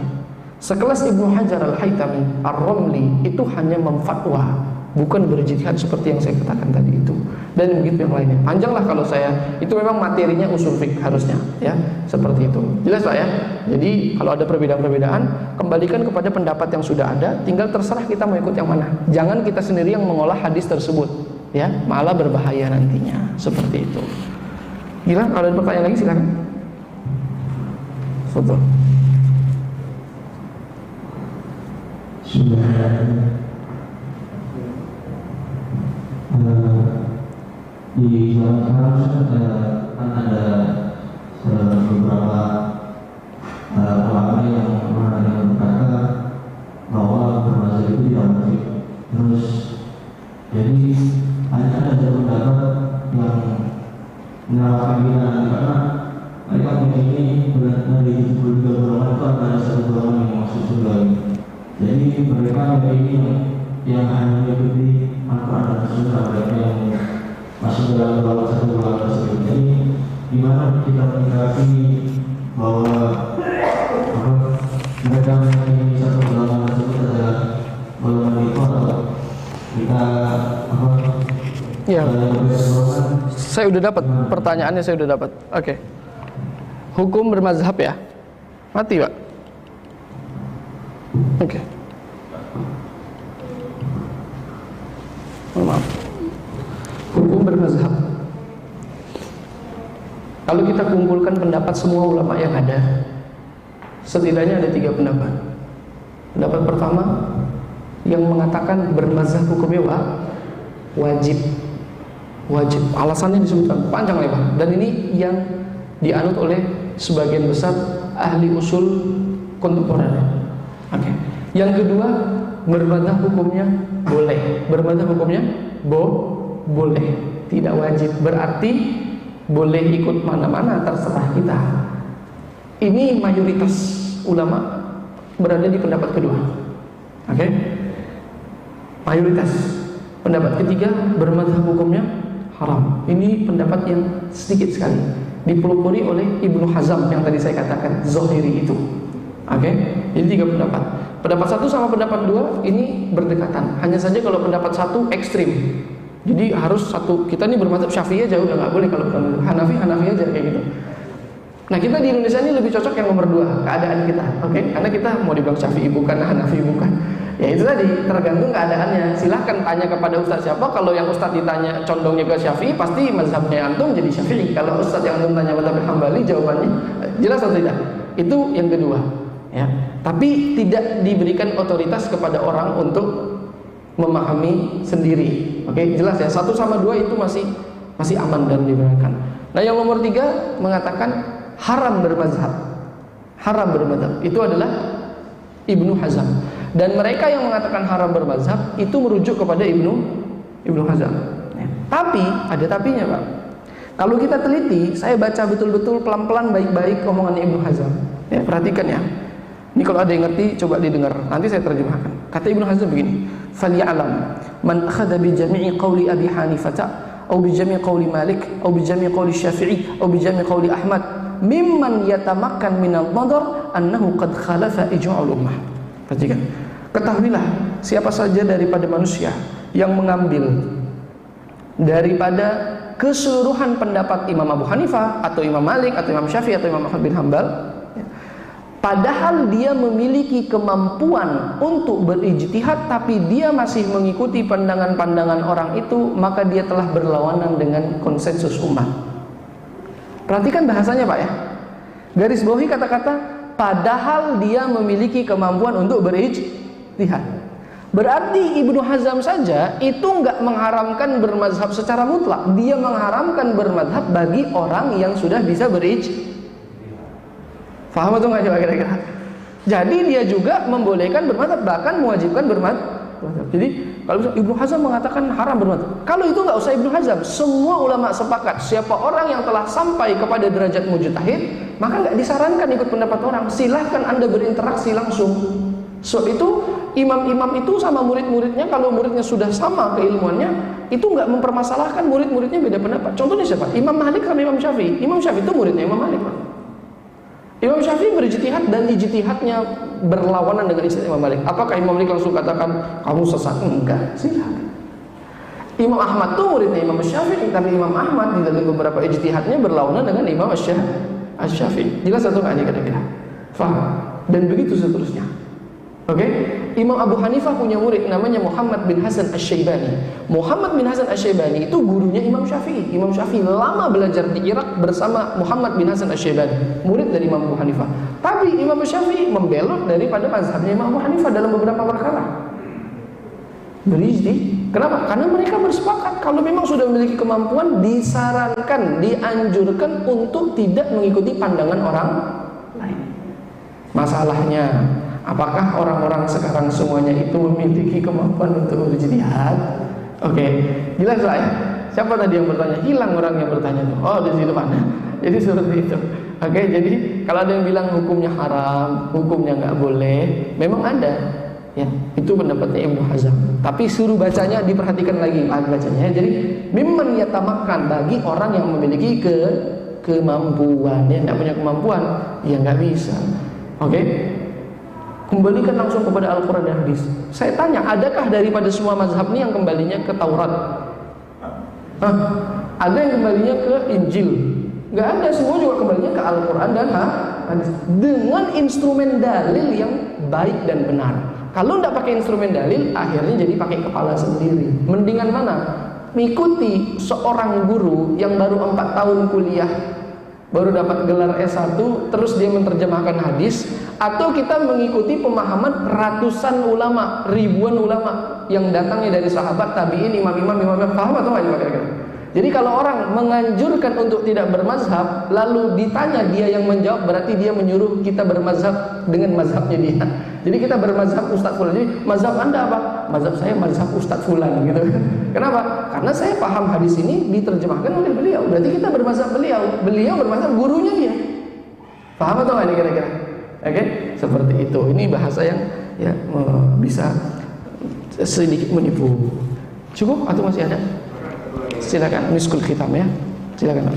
Sekelas Ibnu Hajar Al-Haytami Ar-Ramli itu hanya memfatwa, bukan berijtihad seperti yang saya katakan tadi itu. Dan begitu yang lainnya. Panjang lah kalau saya, itu memang materinya usul fiqh harusnya ya, seperti itu. Jelas Pak ya? Jadi kalau ada perbedaan-perbedaan, kembalikan kepada pendapat yang sudah ada, tinggal terserah kita mau ikut yang mana. Jangan kita sendiri yang mengolah hadis tersebut ya, malah berbahaya nantinya. Seperti itu. Gila, kalau ada pertanyaan lagi silakan. Foto. Di zaman sekarang kan ada beberapa ulama yang berkata bahwa bermazhab itu tidak wajib. Terus jadi ada pendapat yang menyalahkan kita karena mereka ini benar-benar di 73 golongan itu ada satu golongan yang masuk surga. Jadi mereka ini yang hanya mengikuti Al-Quran dan Sunnah, mereka yang masuk dalam golongan satu golongan tersebut. Jadi gimana kita menyikapi bahwa mereka meyakini satu golongan tersebut adalah golongan itu, atau kita ya, saya udah dapat pertanyaannya, saya udah dapat. Oke. Hukum bermazhab ya? Mati Pak? Oke. Maaf. Hukum bermazhab. Kalau kita kumpulkan pendapat semua ulama yang ada, setidaknya ada 3 pendapat. Pendapat pertama yang mengatakan bermazhab hukumnya wajib. Wajib. Alasannya disebutkan panjang lebar. Dan ini yang dianut oleh sebagian besar ahli usul kontemporer. Oke. Yang kedua, bermadzhab hukumnya boleh. Bermadzhab hukumnya boleh, tidak wajib. Berarti boleh ikut mana-mana, terserah kita. Ini mayoritas ulama berada di pendapat kedua. Oke. Mayoritas. Pendapat ketiga, bermadzhab hukumnya haram. Ini pendapat yang sedikit sekali, dipelopori oleh Ibnu Hazm yang tadi saya katakan, Zahiri itu. Oke, jadi 3 pendapat. Pendapat 1 sama pendapat 2 ini berdekatan. Hanya saja kalau pendapat 1 ekstrim. Jadi harus satu, kita ini bermadzhab Syafi'i aja udah nggak boleh, kalau bukan Hanafi aja kayak gitu. Nah, kita di Indonesia ini lebih cocok yang nomor 2, keadaan kita. Oke, karena kita mau dibilang Syafi'i bukan, Hanafi bukan. Ya itu tadi, tergantung keadaannya. Silahkan tanya kepada ustaz siapa. Kalau yang ustaz ditanya condongnya ke Syafi'i, pasti mazhabnya antum jadi Syafi'i. Kalau ustaz yang antum tanya mazhab Hambali, jawabannya jelas atau tidak? Itu yang kedua ya. Tapi tidak diberikan otoritas kepada orang untuk memahami sendiri. Oke, jelas ya. 1 sama 2 itu masih aman dan dibenarkan. Nah, yang nomor 3 mengatakan haram bermazhab. Haram bermazhab itu adalah Ibnu Hazm. Dan mereka yang mengatakan haram bermazhab itu merujuk kepada Ibnu Hazm ya. Tapi ada tapinya Pak. Kalau kita teliti, saya baca betul-betul pelan-pelan baik-baik omongan Ibnu Hazm ya, perhatikan ya. Ini kalau ada yang ngerti coba didengar, nanti saya terjemahkan. Kata Ibnu Hazm begini, "Falyalam man akhadha bi jami'i qawli Abi Hanifah atau bi jami'i qawli Malik atau bi jami'i qawli Syafi'i atau bi jami'i qawli Ahmad mimman yatamakkan min an-nadhar annahu qad khalafa ijma'ul ummah." Perhatikan. Ketahuilah siapa saja daripada manusia yang mengambil daripada keseluruhan pendapat Imam Abu Hanifah atau Imam Malik atau Imam Syafi'i atau Imam Ahmad bin Hanbal, padahal dia memiliki kemampuan untuk berijtihad, tapi dia masih mengikuti pandangan-pandangan orang itu, maka dia telah berlawanan dengan konsensus umat. Perhatikan bahasanya Pak ya. Garis bawahi kata-kata padahal dia memiliki kemampuan untuk berijtihad. Berarti Ibnu Hazm saja itu nggak mengharamkan bermazhab secara mutlak. Dia mengharamkan bermazhab bagi orang yang sudah bisa berijtihad. Faham atau nggak coba kira-kira? Jadi dia juga membolehkan bermadzhab, bahkan mewajibkan bermadzhab. Jadi kalau Ibnu Hazm mengatakan haram bermadzhab, kalau itu nggak usah Ibnu Hazm, semua ulama sepakat siapa orang yang telah sampai kepada derajat mujtahid, maka nggak disarankan ikut pendapat orang. Silahkan Anda berinteraksi langsung. So itu imam-imam itu sama murid-muridnya, kalau muridnya sudah sama keilmuannya, itu nggak mempermasalahkan murid-muridnya beda pendapat. Contohnya siapa? Imam Malik sama Imam Syafi'i. Imam Syafi'i itu muridnya Imam Malik. Imam Syafi'i berijtihad dan ijtihadnya berlawanan dengan ijtihad Imam Malik. Apakah Imam Malik langsung katakan kamu sesat? Enggak, silakan. Imam Ahmad tuh muridnya Imam Syafi'i, tapi Imam Ahmad di dalam beberapa ijtihadnya berlawanan dengan Imam Syafi'i. Jelas atau enggak kira-kira? Faham? Dan begitu seterusnya. Oke? Imam Abu Hanifah punya murid namanya Muhammad bin Hasan Asy-Syaibani. Muhammad bin Hasan Asy-Syaibani itu gurunya Imam Syafi'i. Imam Syafi'i lama belajar di Irak bersama Muhammad bin Hasan Asy-Syaibani, murid dari Imam Abu Hanifah. Tapi Imam Syafi'i membelot daripada mazhabnya Imam Abu Hanifah dalam beberapa perkara. Berijtihad. Kenapa? Karena mereka bersepakat kalau memang sudah memiliki kemampuan, disarankan, dianjurkan untuk tidak mengikuti pandangan orang lain. Masalahnya, apakah orang-orang sekarang semuanya itu memiliki kemampuan untuk berijtihad? Oke, jelas lah ya. Siapa tadi yang bertanya? Hilang orang yang bertanya tuh. Oh, di situ mana? Jadi seperti itu. Oke, jadi kalau ada yang bilang hukumnya haram, hukumnya nggak boleh, memang ada. Ya, itu pendapatnya Ibnu Hazm. Tapi suruh bacanya, diperhatikan lagi bacanya. Jadi, mimman yatamakkan, bagi orang yang memiliki kemampuan. Yang nggak punya kemampuan, ya nggak bisa. Oke. Kembalikan langsung kepada Al-Quran dan Hadis. Saya tanya, adakah daripada semua mazhab ini yang kembalinya ke Taurat? Ada yang kembalinya ke Injil? Nggak ada, semua juga kembalinya ke Al-Quran dan Hadis dengan instrumen dalil yang baik dan benar. Kalau nggak pakai instrumen dalil, akhirnya jadi pakai kepala sendiri. Mendingan mana? Mengikuti seorang guru yang baru 4 tahun kuliah, baru dapat gelar S1, terus dia menerjemahkan hadis, atau kita mengikuti pemahaman ratusan ulama, ribuan ulama yang datangnya dari sahabat, tabi'in, imam-imam, paham atau enggak kira-kira? Jadi kalau orang menganjurkan untuk tidak bermazhab, lalu ditanya dia yang menjawab, berarti dia menyuruh kita bermazhab dengan mazhabnya dia. Jadi kita bermazhab Ustadz Fulan. Jadi mazhab Anda apa? Mazhab saya mazhab Ustadz Fulan gitu. Kenapa? Karena saya paham hadis ini diterjemahkan oleh beliau. Berarti kita bermazhab beliau. Beliau bermazhab gurunya dia. Paham atau enggak kira-kira? Oke, seperti itu. Ini bahasa yang ya bisa sedikit menipu. Cukup atau masih ada? Silakan, miskul khitam ya. Silakan.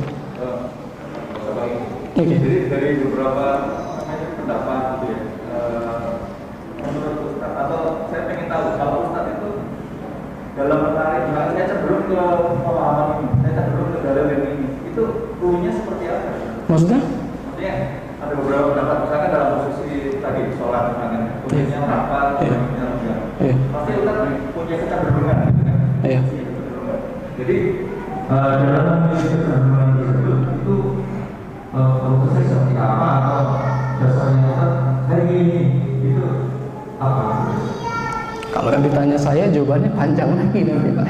Oke. Jadi dari beberapa pendapat gitu ya, menurut Ustaz, atau saya pengen tahu kalau Ustaz itu dalam menarik, saya cenderung ke pemahaman ini, saya cenderung ke dalil ini, itu ruhnya seperti apa? Maksudnya? Maksudnya ada beberapa pendapat, misalkan dalam posisi tadi sholat misalnya, posisinya apa, posisinya enggak. Pasti Ustaz punya kecenderungan gitu kan? Iya. Jadi dalam memiliki kecenderungan tersebut itu prosesnya seperti apa atau dasarnya kayak gini itu apa? Kalau yang ditanya saya jawabannya panjang lagi nanti Pak.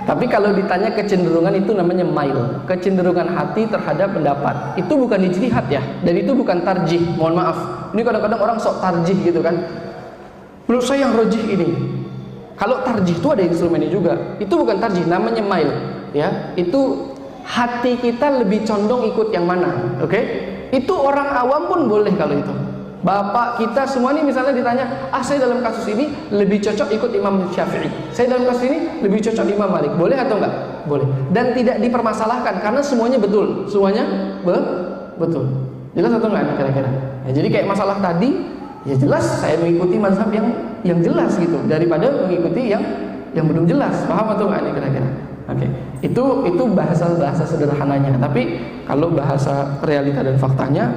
Tapi kalau ditanya kecenderungan itu namanya mail, kecenderungan hati terhadap pendapat. Itu bukan ijtihad ya, dan itu bukan tarjih. Mohon maaf. Ini kadang-kadang orang sok tarjih gitu kan. Menurut saya yang rajih ini. Kalau tarjih itu ada instrumennya juga. Itu bukan tarjih, namanya mail. Ya, itu hati kita lebih condong ikut yang mana, oke? Itu orang awam pun boleh kalau itu. Bapak kita semua ini misalnya ditanya, saya dalam kasus ini lebih cocok ikut Imam Syafi'i. Saya dalam kasus ini lebih cocok Imam Malik. Boleh atau enggak? Boleh. Dan tidak dipermasalahkan karena semuanya betul. Semuanya betul. Jelas atau enggak kira-kira? Ya, jadi kayak masalah tadi, ya jelas saya mengikuti mazhab yang jelas gitu daripada mengikuti yang belum jelas. Paham atau enggak kira-kira? Oke. Itu bahasa sederhananya. Tapi kalau bahasa realita dan faktanya,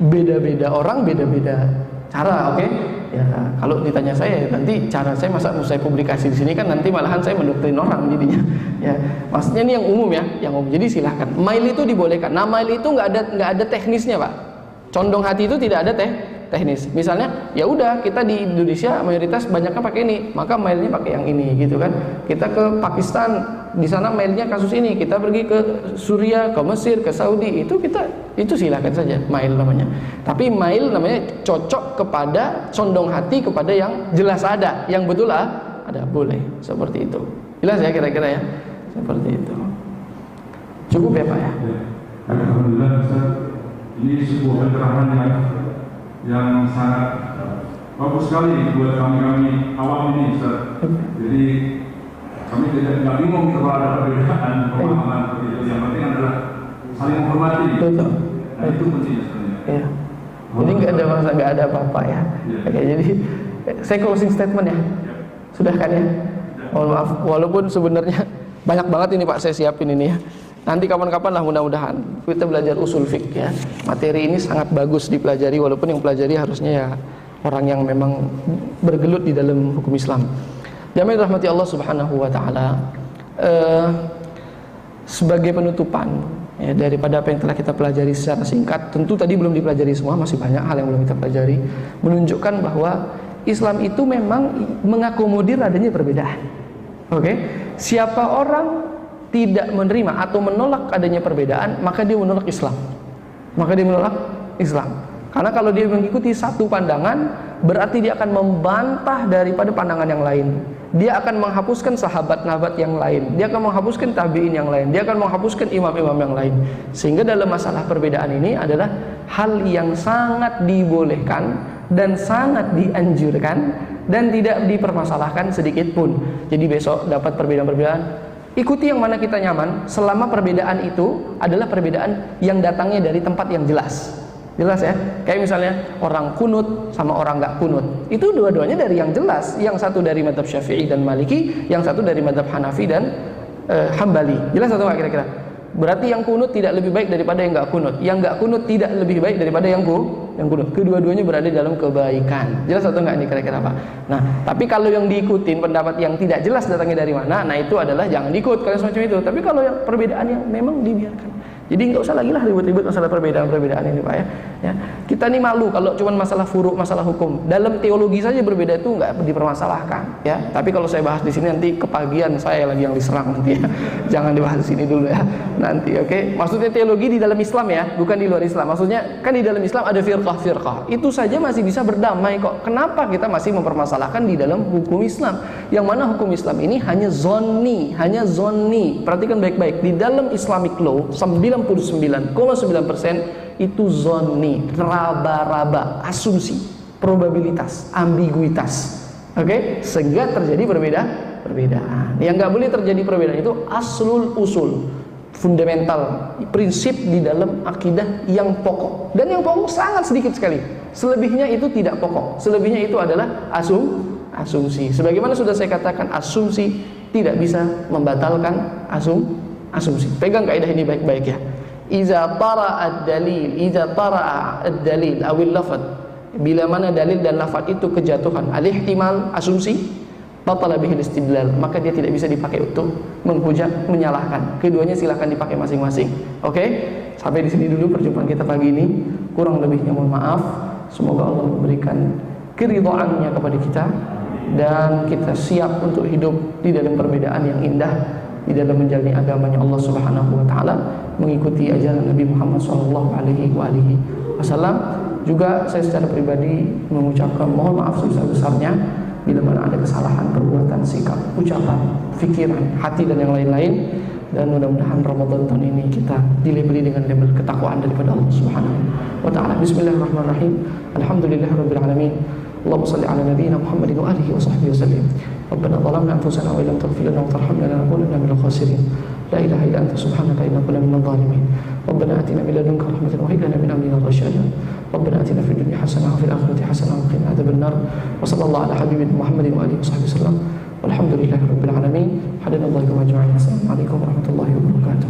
beda-beda orang, beda-beda cara, oke? Ya, kalau ditanya saya nanti cara saya masa mau saya publikasi di sini kan nanti malahan saya mendoktrin orang jadinya. Ya, maksudnya ini yang umum ya, yang umum. Jadi silahkan. Mail itu dibolehkan. Nah, mail itu nggak ada teknisnya, Pak. Condong hati itu tidak ada teknis. Misalnya, ya udah kita di Indonesia mayoritas banyaknya pakai ini, maka mailnya pakai yang ini, gitu kan? Kita ke Pakistan, di sana mailnya kasus ini. Kita pergi ke Suriah, ke Mesir, ke Saudi, itu silakan saja mail namanya. Tapi mail namanya cocok kepada condong hati kepada yang jelas ada, yang betul ada, boleh seperti itu. Jelas ya kira-kira ya, seperti itu. Cukup ya Pak ya? Alhamdulillah Ustaz, ini sebuah pencerahan yang sangat bagus sekali buat kami awam ini Ustaz. Jadi kami tidak bingung kalau ada perbedaan pemahaman seperti itu. Yang penting adalah saling menghormati. Betul. Nah, itu pentingnya sebenarnya. Iya. Jadi nggak ada apa-apa ya. Oke, jadi saya closing statement ya. Sudah kan ya? Mohon maaf, walaupun sebenarnya banyak banget ini Pak saya siapin ini ya. Nanti kapan-kapan lah mudah-mudahan kita belajar usul fiqh ya. Materi ini sangat bagus dipelajari, walaupun yang pelajari harusnya ya orang yang memang bergelut di dalam hukum Islam. Jamaah rahmati Allah Subhanahu wa taala. Sebagai penutupan ya, daripada apa yang telah kita pelajari secara singkat, tentu tadi belum dipelajari semua, masih banyak hal yang belum kita pelajari, menunjukkan bahwa Islam itu memang mengakomodir adanya perbedaan. Oke? Siapa orang tidak menerima atau menolak adanya perbedaan, maka dia menolak Islam. Karena kalau dia mengikuti satu pandangan, berarti dia akan membantah daripada pandangan yang lain. Dia akan menghapuskan sahabat-sahabat yang lain. Dia akan menghapuskan tabi'in yang lain. Dia akan menghapuskan imam-imam yang lain. Sehingga dalam masalah perbedaan ini adalah hal yang sangat dibolehkan dan sangat dianjurkan dan tidak dipermasalahkan sedikit pun. Jadi besok dapat perbedaan-perbedaan, ikuti yang mana kita nyaman selama perbedaan itu adalah perbedaan yang datangnya dari tempat yang jelas. Jelas ya? Kayak misalnya orang kunut sama orang nggak kunut. Itu dua-duanya dari yang jelas. Yang satu dari mazhab Syafi'i dan Maliki, yang satu dari mazhab Hanafi dan Hambali. Jelas atau nggak kira-kira? Berarti yang kunut tidak lebih baik daripada yang nggak kunut. Yang nggak kunut tidak lebih baik daripada yang kunut. Kedua-duanya berada dalam kebaikan. Jelas atau nggak ini kira-kira Pak? Nah, tapi kalau yang diikutin pendapat yang tidak jelas datangnya dari mana, nah itu adalah jangan diikut kalau semacam itu. Tapi kalau yang perbedaan yang memang dibiarkan. Jadi nggak usah lagi lah ribut-ribut masalah perbedaan-perbedaan ini Pak ya. Kita nih malu kalau cuma masalah furu', masalah hukum. Dalam teologi saja berbeda itu nggak dipermasalahkan ya. Tapi kalau saya bahas di sini nanti kepagian saya lagi yang diserang nanti ya. Jangan dibahas di sini dulu ya. Nanti oke. Maksudnya teologi di dalam Islam ya, bukan di luar Islam. Maksudnya kan di dalam Islam ada firqah-firqah. Itu saja masih bisa berdamai kok. Kenapa kita masih mempermasalahkan di dalam hukum Islam? Yang mana hukum Islam ini hanya zonni. Perhatikan baik-baik. Di dalam Islamic law 99,9% itu zonni, raba-raba, asumsi, probabilitas, ambiguitas. Oke? Sehingga terjadi perbedaan. Yang nggak boleh terjadi perbedaan itu aslul usul, fundamental, prinsip di dalam akidah yang pokok. Dan yang pokok sangat sedikit sekali. Selebihnya itu tidak pokok. Selebihnya itu adalah asumsi. Sebagaimana sudah saya katakan, asumsi tidak bisa membatalkan asumsi. Pegang kaidah ini baik-baik ya. Iza tara'a ad-dalil awil lafad, bila mana dalil dan lafad itu kejatuhan al-ihtimal, asumsi, batala bihil istidlal, maka dia tidak bisa dipakai untuk menghujat, menyalahkan. Keduanya silakan dipakai masing-masing. Oke? Sampai di sini dulu perjumpaan kita pagi ini. Kurang lebihnya mohon maaf. Semoga Allah memberikan keridhaannya kepada kita dan kita siap untuk hidup di dalam perbedaan yang indah, di dalam menjalani agamanya Allah Subhanahu wa taala, mengikuti ajaran Nabi Muhammad SAW. Juga saya secara pribadi mengucapkan mohon maaf sebesar-besarnya bila mana ada kesalahan perbuatan, sikap, ucapan, pikiran, hati dan yang lain-lain. Dan mudah-mudahan Ramadan tahun ini kita dilebeli dengan label ketakwaan daripada Allah Subhanahu wa taala. Bismillahirrahmanirrahim. Alhamdulillahirabbil alamin. Allahumma shalli ala nabiyyina Muhammadin wa alihi wa sahbihi wasallam. Rabbana zalamna anfusana wa illam taghfir lana wa tarhamna lanakunanna minal khasirin. La ilaha illa anta subhanaka inna kunna minadh dhalimin. Rabbana atina min ladunka rahmatan wa hab lana min amrina rashada. Rabbana atina fid dunya hasanah wa fil akhirati hasanah wa qina adzabannar. Wa sallallahu ala habibina Muhammadin wa alihi wa sahbihi wasallam. Walhamdulillahirabbil alamin. Hadanallahu wa ja'alna. Assalamualaikum warahmatullahi wabarakatuh.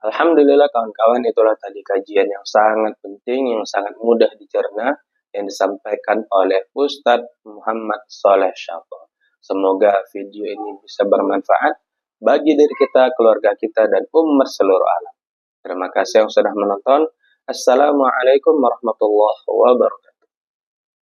Alhamdulillah kawan-kawan, itulah tadi kajian yang sangat penting, yang sangat mudah dicerna, yang disampaikan oleh Ustadz Muhammad Saleh Syahko. Semoga video ini bisa bermanfaat bagi diri kita, keluarga kita, dan umat seluruh alam. Terima kasih yang sudah menonton. Assalamualaikum warahmatullahi wabarakatuh.